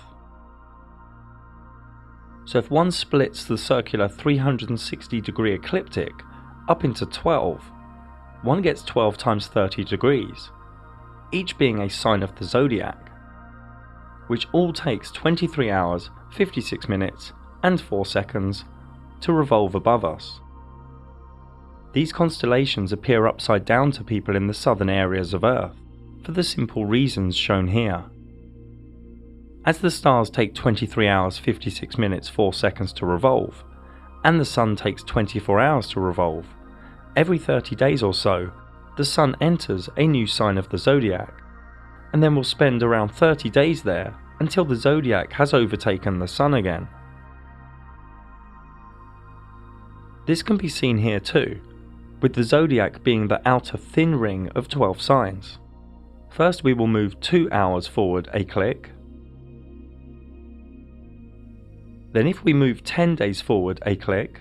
So if one splits the circular 360-degree ecliptic up into 12, one gets 12 times 30 degrees, each being a sign of the zodiac, which all takes 23 hours, 56 minutes and 4 seconds to revolve above us. These constellations appear upside down to people in the southern areas of Earth, for the simple reasons shown here. As the stars take 23 hours, 56 minutes, 4 seconds to revolve, and the Sun takes 24 hours to revolve, every 30 days or so, the Sun enters a new sign of the zodiac, and then will spend around 30 days there until the zodiac has overtaken the Sun again. This can be seen here too, with the zodiac being the outer thin ring of 12 signs. First we will move 2 hours forward a click. Then if we move 10 days forward a click,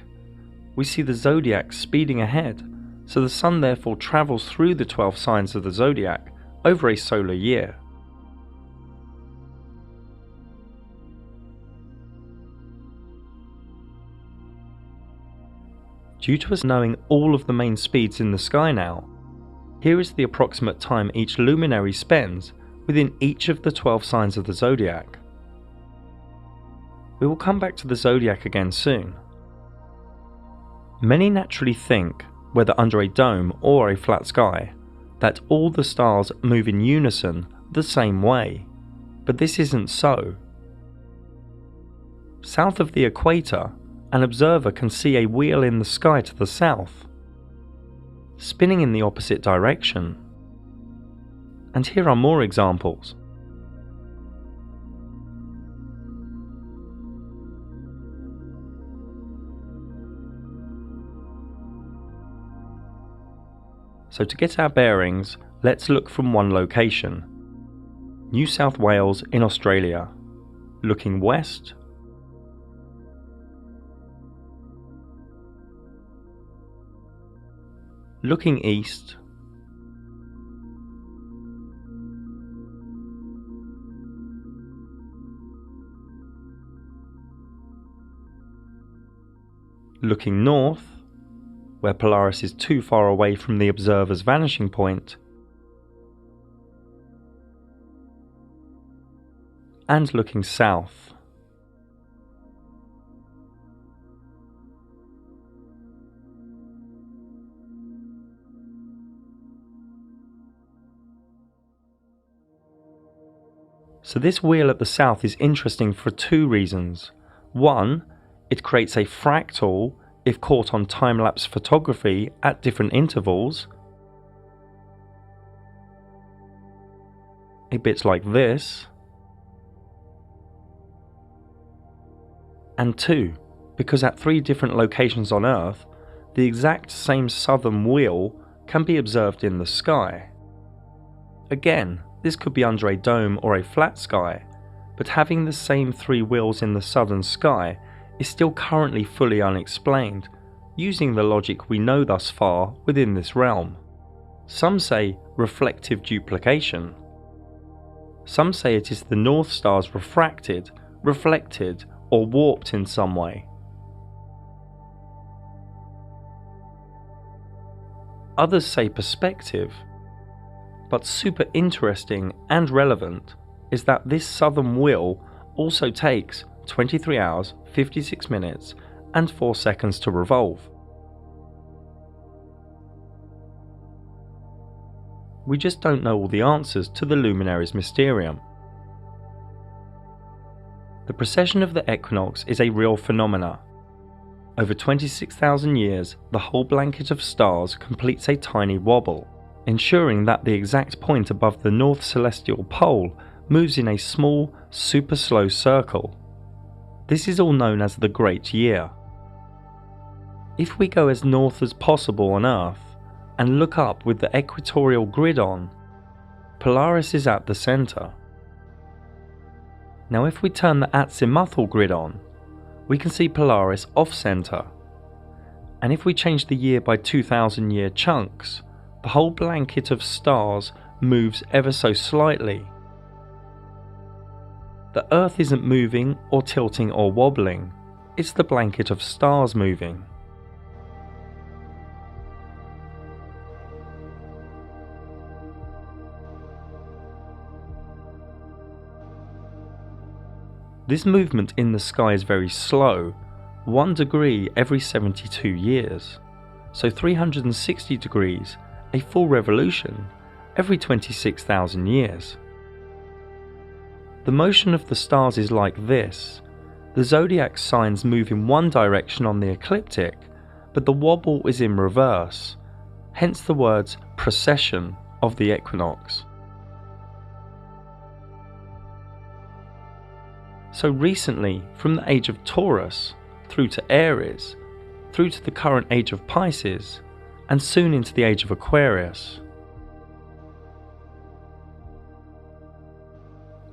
we see the zodiac speeding ahead, so the Sun therefore travels through the 12 signs of the zodiac over a solar year. Due to us knowing all of the main speeds in the sky now, here is the approximate time each luminary spends within each of the 12 signs of the zodiac. We will come back to the zodiac again soon. Many naturally think, whether under a dome or a flat sky, that all the stars move in unison the same way, but this isn't so. South of the equator, an observer can see a wheel in the sky to the south, spinning in the opposite direction. And here are more examples. So to get our bearings, let's look from one location. New South Wales in Australia. Looking west, looking east, looking north, where Polaris is too far away from the observer's vanishing point, and looking south. So this wheel at the south is interesting for two reasons. One, it creates a fractal if caught on time-lapse photography at different intervals, a bit like this. And two, because at 3 different locations on Earth, the exact same southern wheel can be observed in the sky. Again, this could be under a dome or a flat sky, but having the same 3 wheels in the southern sky is still currently fully unexplained, using the logic we know thus far within this realm. Some say reflective duplication. Some say it is the North Stars refracted, reflected, or warped in some way. Others say perspective. But super interesting and relevant is that this southern wheel also takes 23 hours, 56 minutes and 4 seconds to revolve. We just don't know all the answers to the Luminaries Mysterium. The precession of the equinox is a real phenomena. Over 26,000 years, the whole blanket of stars completes a tiny wobble, ensuring that the exact point above the north celestial pole moves in a small, super slow circle. This is all known as the Great Year. If we go as north as possible on Earth and look up with the equatorial grid on, Polaris is at the centre. Now if we turn the azimuthal grid on, we can see Polaris off-centre, and if we change the year by 2,000 year chunks, the whole blanket of stars moves ever so slightly. The Earth isn't moving or tilting or wobbling, it's the blanket of stars moving. This movement in the sky is very slow, 1 degree every 72 years, so 360 degrees, a full revolution, every 26,000 years. The motion of the stars is like this. The zodiac signs move in one direction on the ecliptic, but the wobble is in reverse, hence the words precession of the equinox. So recently, from the age of Taurus, through to Aries, through to the current age of Pisces, and soon into the age of Aquarius.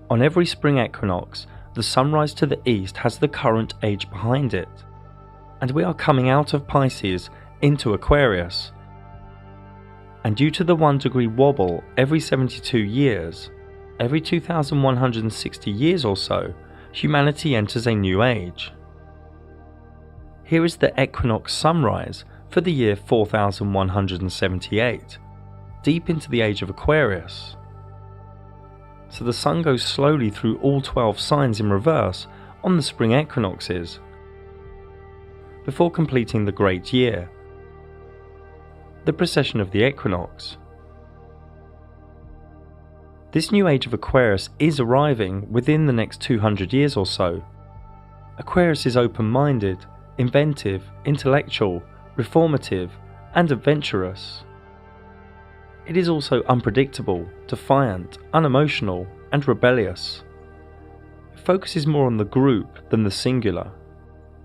On every spring equinox, the sunrise to the east has the current age behind it, and we are coming out of Pisces into Aquarius. And due to the 1 degree wobble every 72 years, every 2,160 years or so, humanity enters a new age. Here is the equinox sunrise for the year 4178, deep into the age of Aquarius. So the sun goes slowly through all 12 signs in reverse on the spring equinoxes, before completing the great year, the precession of the equinox. This new age of Aquarius is arriving within the next 200 years or so. Aquarius is open-minded, inventive, intellectual, reformative, and adventurous. It is also unpredictable, defiant, unemotional, and rebellious. It focuses more on the group than the singular.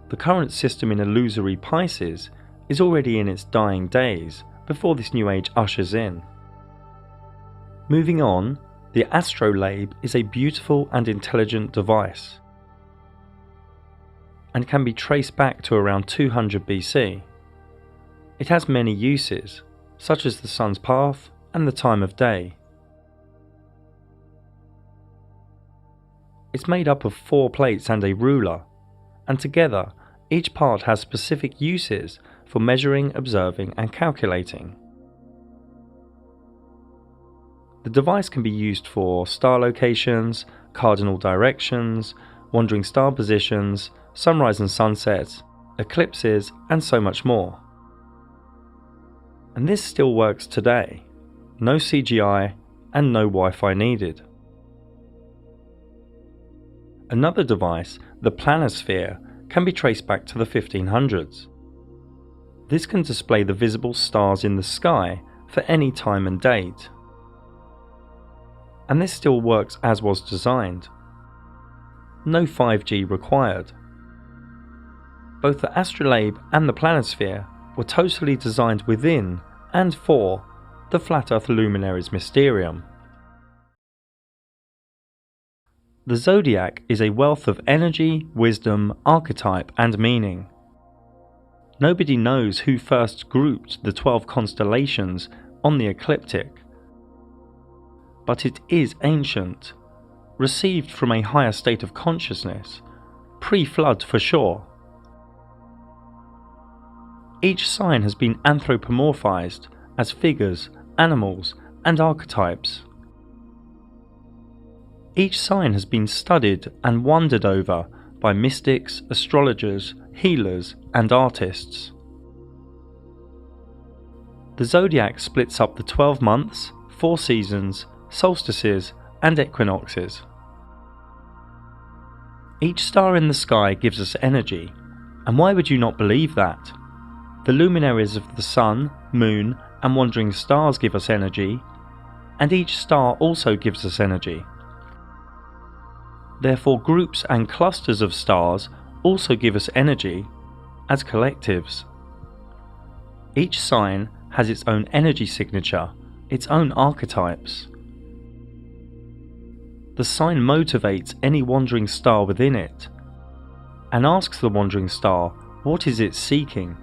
The current system in illusory Pisces is already in its dying days before this new age ushers in. Moving on, the astrolabe is a beautiful and intelligent device, and can be traced back to around 200 BC. It has many uses, such as the sun's path and the time of day. It's made up of 4 plates and a ruler, and together each part has specific uses for measuring, observing, and calculating. The device can be used for star locations, cardinal directions, wandering star positions, sunrise and sunset, eclipses, and so much more. And this still works today. No CGI and no Wi-Fi needed. Another device, the planisphere, can be traced back to the 1500s. This can display the visible stars in the sky for any time and date. And this still works as was designed. No 5G required. Both the astrolabe and the planisphere were totally designed within and for the Flat Earth Luminaries Mysterium. The zodiac is a wealth of energy, wisdom, archetype, and meaning. Nobody knows who first grouped the 12 constellations on the ecliptic, but it is ancient, received from a higher state of consciousness, pre-flood for sure. Each sign has been anthropomorphized as figures, animals, and archetypes. Each sign has been studied and wondered over by mystics, astrologers, healers, and artists. The zodiac splits up the 12 months, 4 seasons, solstices, and equinoxes. Each star in the sky gives us energy, and why would you not believe that? The luminaries of the sun, moon, and wandering stars give us energy, and each star also gives us energy. Therefore, groups and clusters of stars also give us energy as collectives. Each sign has its own energy signature, its own archetypes. The sign motivates any wandering star within it, and asks the wandering star what is it seeking.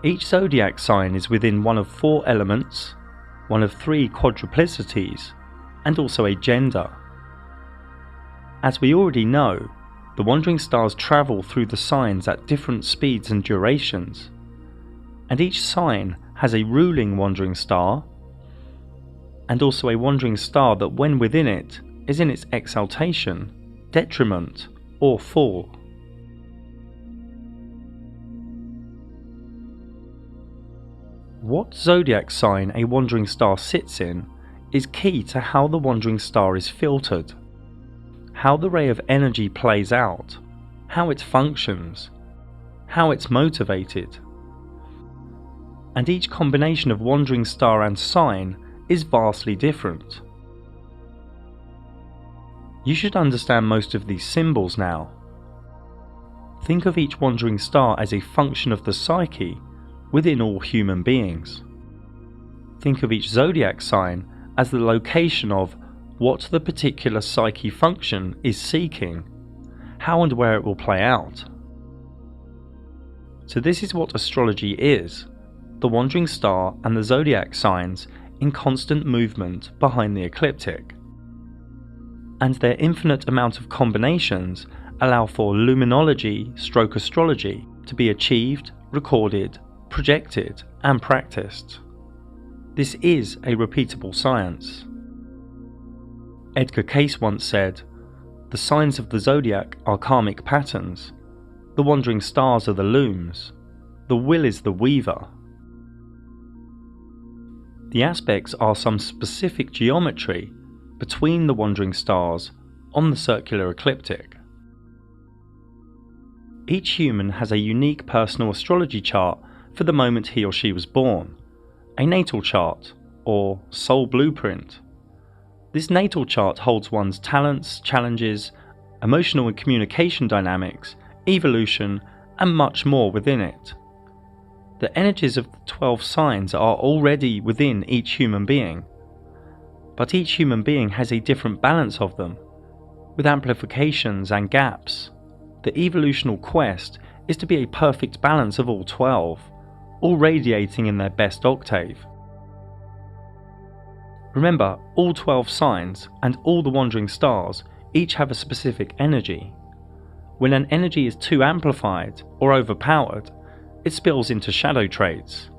Each zodiac sign is within one of 4 elements, one of 3 quadruplicities, and also a gender. As we already know, the wandering stars travel through the signs at different speeds and durations, and each sign has a ruling wandering star, and also a wandering star that when within it is in its exaltation, detriment, or fall. What zodiac sign a wandering star sits in is key to how the wandering star is filtered, how the ray of energy plays out, how it functions, how it's motivated. And each combination of wandering star and sign is vastly different. You should understand most of these symbols now. Think of each wandering star as a function of the psyche within all human beings. Think of each zodiac sign as the location of what the particular psyche function is seeking, how and where it will play out. So this is what astrology is, the wandering star and the zodiac signs in constant movement behind the ecliptic. And their infinite amount of combinations allow for luminology/astrology to be achieved, recorded, projected and practiced. This is a repeatable science. Edgar Cayce once said, "The signs of the zodiac are karmic patterns, the wandering stars are the looms, the will is the weaver." The aspects are some specific geometry between the wandering stars on the circular ecliptic. Each human has a unique personal astrology chart for the moment he or she was born, a natal chart, or soul blueprint. This natal chart holds one's talents, challenges, emotional and communication dynamics, evolution, and much more within it. The energies of the 12 signs are already within each human being, but each human being has a different balance of them, with amplifications and gaps. The evolutional quest is to be a perfect balance of all 12, all radiating in their best octave. Remember, all 12 signs and all the wandering stars each have a specific energy. When an energy is too amplified or overpowered, it spills into shadow traits.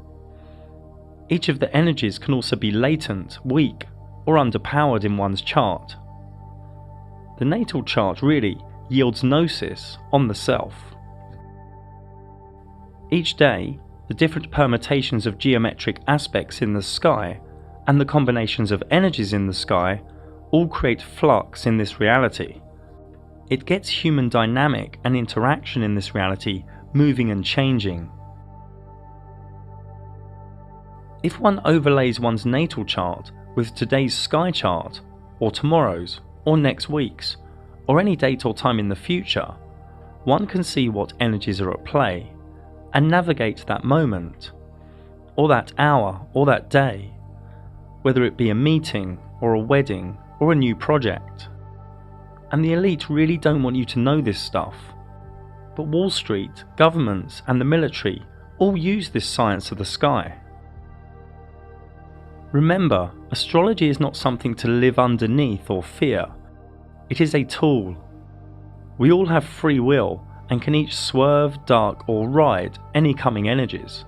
Each of the energies can also be latent, weak, or underpowered in one's chart. The natal chart really yields gnosis on the self. Each day, the different permutations of geometric aspects in the sky and the combinations of energies in the sky all create flux in this reality. It gets human dynamic and interaction in this reality moving and changing. If one overlays one's natal chart with today's sky chart, or tomorrow's, or next week's, or any date or time in the future, one can see what energies are at play and navigate that moment, or that hour, or that day, whether it be a meeting, or a wedding, or a new project. And the elite really don't want you to know this stuff, but Wall Street, governments, and the military all use this science of the sky. Remember, astrology is not something to live underneath or fear. It is a tool. We all have free will and can each swerve, duck, or ride any coming energies.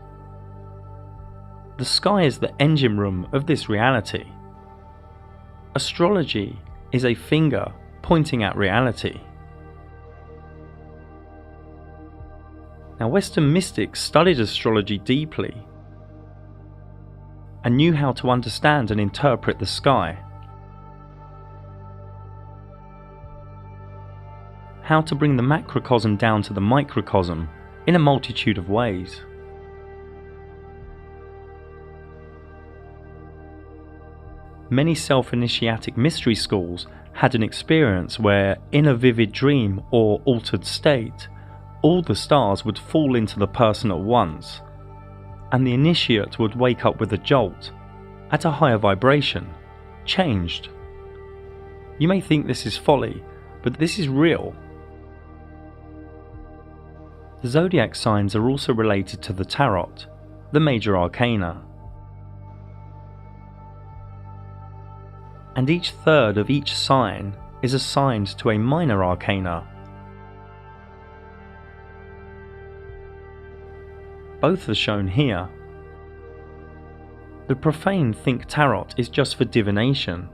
The sky is the engine room of this reality. Astrology is a finger pointing at reality. Now, Western mystics studied astrology deeply and knew how to understand and interpret the sky, how to bring the macrocosm down to the microcosm in a multitude of ways. Many self-initiatic mystery schools had an experience where, in a vivid dream or altered state, all the stars would fall into the person at once, and the initiate would wake up with a jolt, at a higher vibration, changed. You may think this is folly, but this is real. The zodiac signs are also related to the tarot, the major arcana. And each third of each sign is assigned to a minor arcana. Both are shown here. The profane think tarot is just for divination,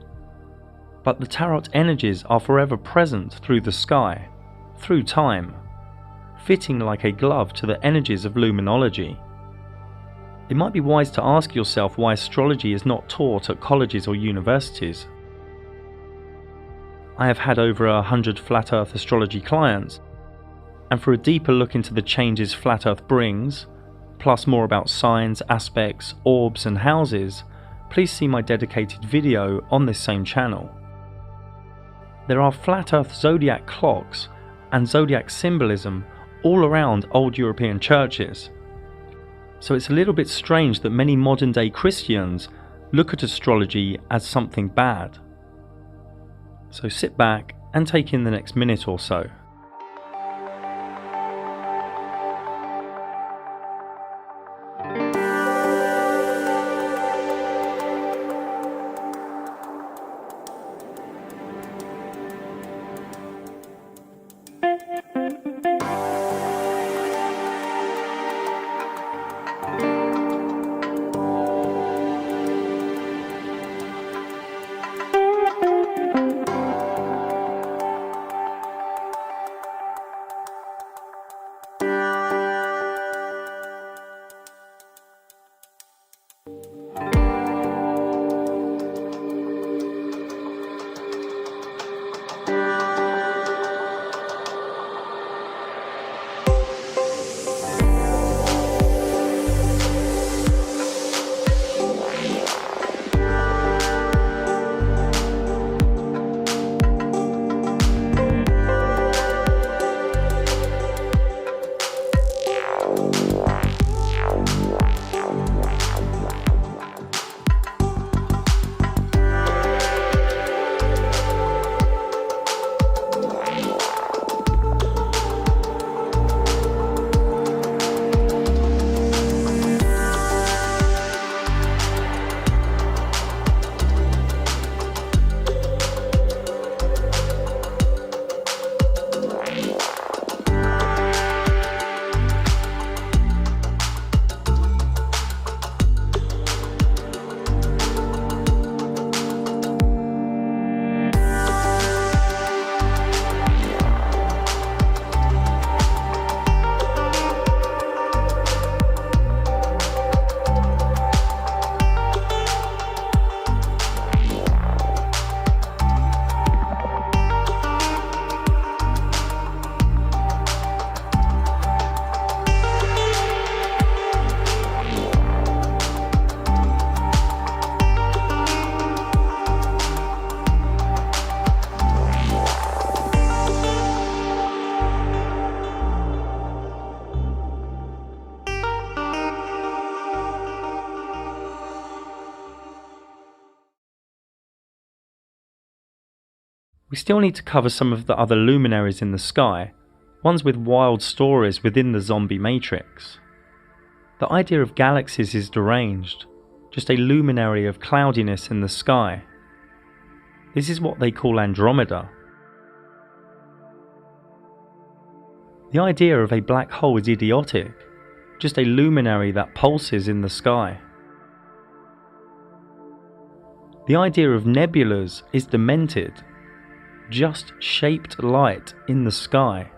but the tarot energies are forever present through the sky, through time, fitting like a glove to the energies of luminology. It might be wise to ask yourself why astrology is not taught at colleges or universities. I have had over 100 Flat Earth astrology clients, and for a deeper look into the changes Flat Earth brings, plus more about signs, aspects, orbs and houses, please see my dedicated video on this same channel. There are Flat Earth zodiac clocks and zodiac symbolism all around old European churches, so it's a little bit strange that many modern day Christians look at astrology as something bad. So sit back and take in the next minute or so. We still need to cover some of the other luminaries in the sky, ones with wild stories within the zombie matrix. The idea of galaxies is deranged, just a luminary of cloudiness in the sky. This is what they call Andromeda. The idea of a black hole is idiotic, just a luminary that pulses in the sky. The idea of nebulas is demented, just shaped light in the sky.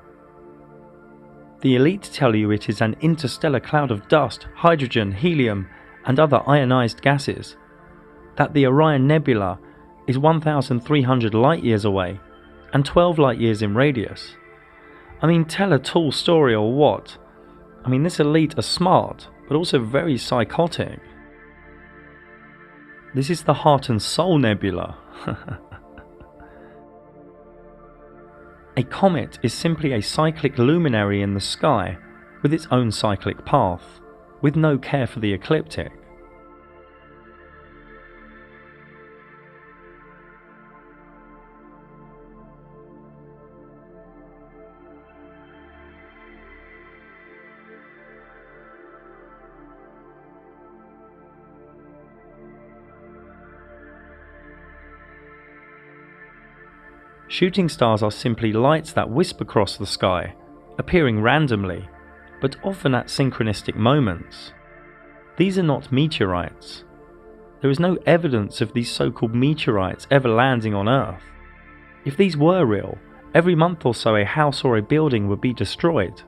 The elite tell you it is an interstellar cloud of dust, hydrogen, helium and other ionized gases, that the Orion Nebula is 1,300 light years away and 12 light years in radius. I mean, tell a tall story or what? I mean, this elite are smart, but also very psychotic. This is the Heart and Soul Nebula. A comet is simply a cyclic luminary in the sky with its own cyclic path, with no care for the ecliptic. Shooting stars are simply lights that wisp across the sky, appearing randomly, but often at synchronistic moments. These are not meteorites. There is no evidence of these so-called meteorites ever landing on Earth. If these were real, every month or so a house or a building would be destroyed.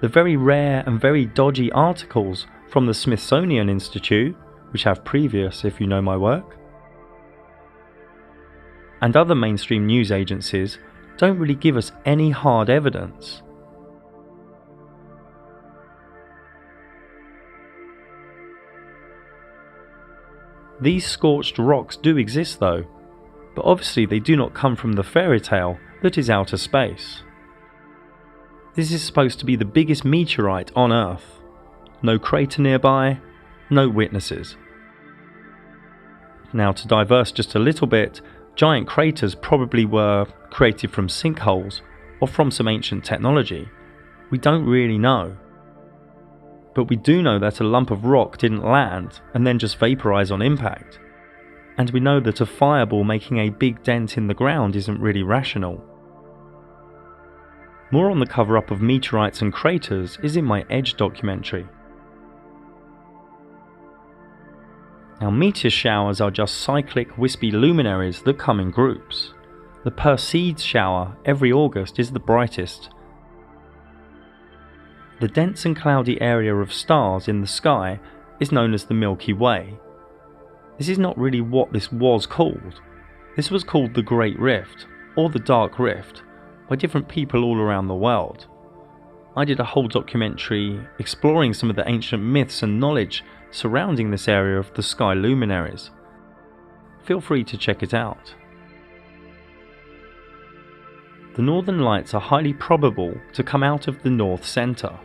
The very rare and very dodgy articles from the Smithsonian Institute, which have previous if you know my work, and other mainstream news agencies don't really give us any hard evidence. These scorched rocks do exist though, but obviously they do not come from the fairy tale that is outer space. This is supposed to be the biggest meteorite on Earth. No crater nearby, no witnesses. Now, to diverse just a little bit, giant craters probably were created from sinkholes or from some ancient technology. We don't really know. But we do know that a lump of rock didn't land and then just vaporize on impact. And we know that a fireball making a big dent in the ground isn't really rational. More on the cover-up of meteorites and craters is in my Edge documentary. Now, meteor showers are just cyclic, wispy luminaries that come in groups. The Perseids shower every August is the brightest. The dense and cloudy area of stars in the sky is known as the Milky Way. This is not really what this was called. This was called the Great Rift, or the Dark Rift, by different people all around the world. I did a whole documentary exploring some of the ancient myths and knowledge surrounding this area of the sky luminaries. Feel free to check it out. The Northern Lights are highly probable to come out of the North Centre.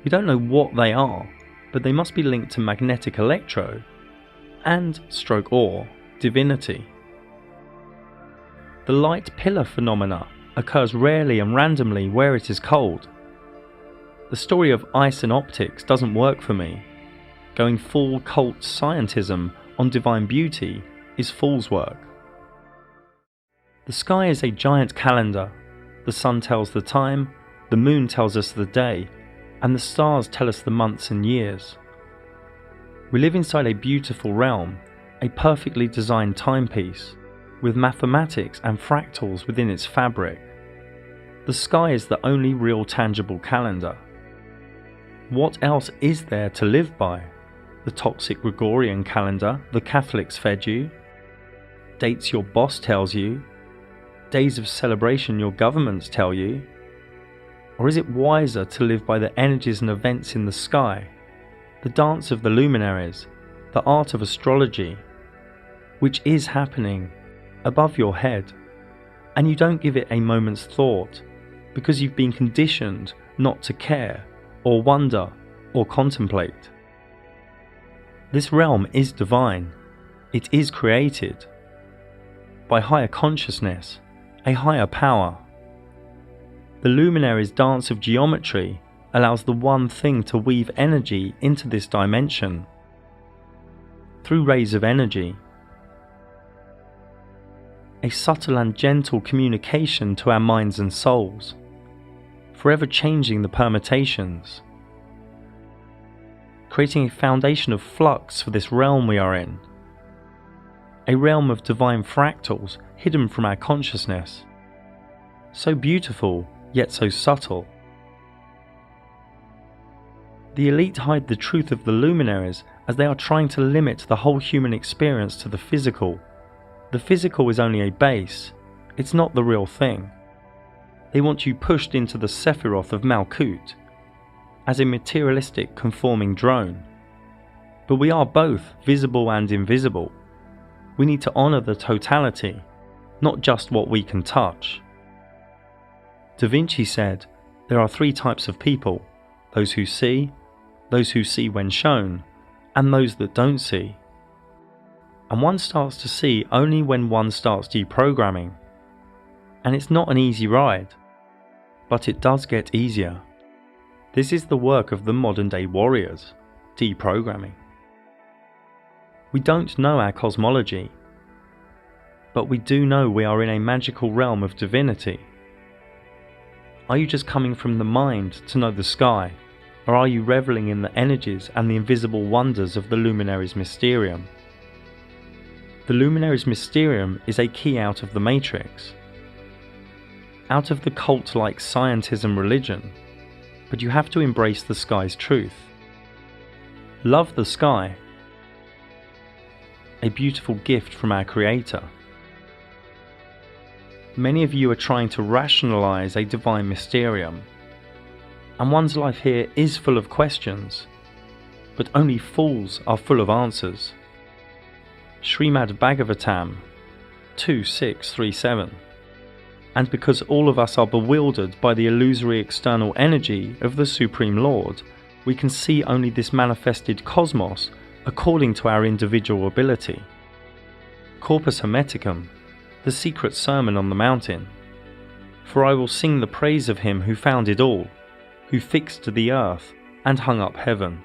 We don't know what they are, but they must be linked to magnetic electro and /or divinity. The light pillar phenomena occurs rarely and randomly where it is cold. The story of ice and optics doesn't work for me. Going full cult scientism on divine beauty is fool's work. The sky is a giant calendar. The sun tells the time, the moon tells us the day, and the stars tell us the months and years. We live inside a beautiful realm, a perfectly designed timepiece, with mathematics and fractals within its fabric. The sky is the only real tangible calendar. What else is there to live by? The toxic Gregorian calendar the Catholics fed you? Dates your boss tells you? Days of celebration your governments tell you? Or is it wiser to live by the energies and events in the sky, the dance of the luminaries, the art of astrology, which is happening above your head, and you don't give it a moment's thought because you've been conditioned not to care or wonder or contemplate? This realm is divine. It is created by higher consciousness, a higher power. The luminaries' dance of geometry allows the one thing to weave energy into this dimension through rays of energy. A subtle and gentle communication to our minds and souls, forever changing the permutations, creating a foundation of flux for this realm we are in, a realm of divine fractals hidden from our consciousness, so beautiful yet so subtle. The elite hide the truth of the luminaries as they are trying to limit the whole human experience to the physical. The physical is only a base, it's not the real thing. They want you pushed into the Sephiroth of Malkut, as a materialistic conforming drone. But we are both visible and invisible. We need to honour the totality, not just what we can touch. Da Vinci said, there are three types of people: those who see when shown, and those that don't see. And one starts to see only when one starts deprogramming. And it's not an easy ride, but it does get easier. This is the work of the modern day warriors, deprogramming. We don't know our cosmology, but we do know we are in a magical realm of divinity. Are you just coming from the mind to know the sky, Or are you reveling in the energies and the invisible wonders of the Luminaries' Mysterium? The Luminaries' Mysterium is a key out of the Matrix, out of the cult-like scientism religion, but you have to embrace the sky's truth. Love the sky, a beautiful gift from our Creator. Many of you are trying to rationalize a divine mysterium, and one's life here is full of questions, but only fools are full of answers. Srimad Bhagavatam 2.637. And because all of us are bewildered by the illusory external energy of the Supreme Lord, we can see only this manifested cosmos according to our individual ability. Corpus Hermeticum, the secret sermon on the mountain. For I will sing the praise of him who founded all, who fixed the earth and hung up heaven.